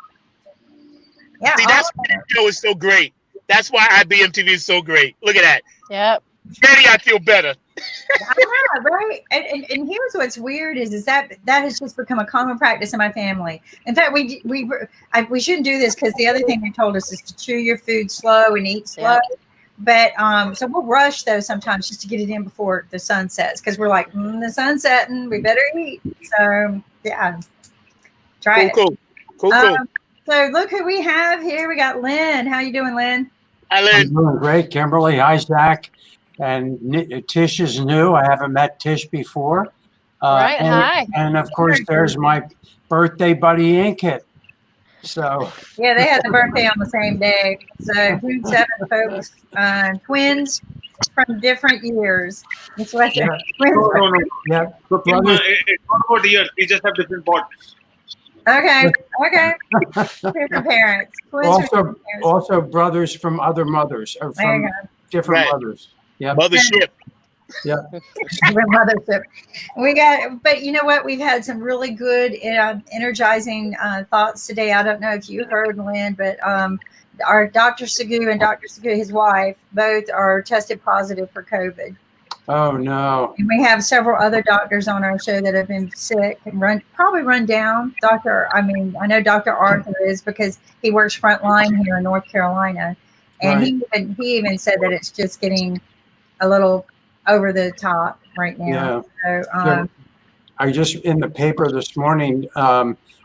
Yeah, See, all that's of why them. this show is so great. That's why IBMTV is so great. Look at that. Yep. Already I feel better. I know, right? And here's what's weird is that has just become a common practice in my family. In fact, we shouldn't do this, because the other thing they told us is to chew your food slow and eat slow. Yep. But so we'll rush though sometimes just to get it in before the sun sets, because we're like, the sun's setting, we better eat. So yeah, try it. Cool. So look who we have here. We got Lynn. How you doing, Lynn? I I'm learned. doing great, Kimberly. Hi, Zack. And Tish is new. I haven't met Tish before. Right, hi. And of course, there's my birthday buddy, Ankit. So Yeah, they had the birthday on the same day. So June 7th, folks, twins from different years. That's what Yeah. No. yeah, So, Kim, brothers, it's not about years. We just have different pots. Okay. Different parents. Twins from different parents. also brothers from other mothers, or There you from different Right. mothers. Yep. Mothership. Yeah. Mothership. We got, but you know what? We've had some really good, energizing thoughts today. I don't know if you heard, Lynn, but our Dr. Sagu and Dr. Sagu, his wife, both are tested positive for COVID. Oh no. And we have several other doctors on our show that have been sick and probably run down. I know Dr. Arthur is, because he works frontline here in North Carolina. And Right. he even said that it's just getting a little over the top right now. Yeah. So, I just, in the paper this morning,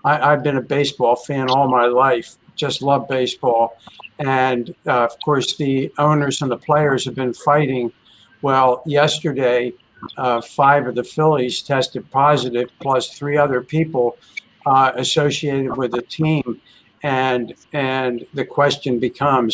I've been a baseball fan all my life, just love baseball. And of course, the owners and the players have been fighting. Well, yesterday, 5 of the Phillies tested positive, plus 3 other people associated with the team. And the question becomes,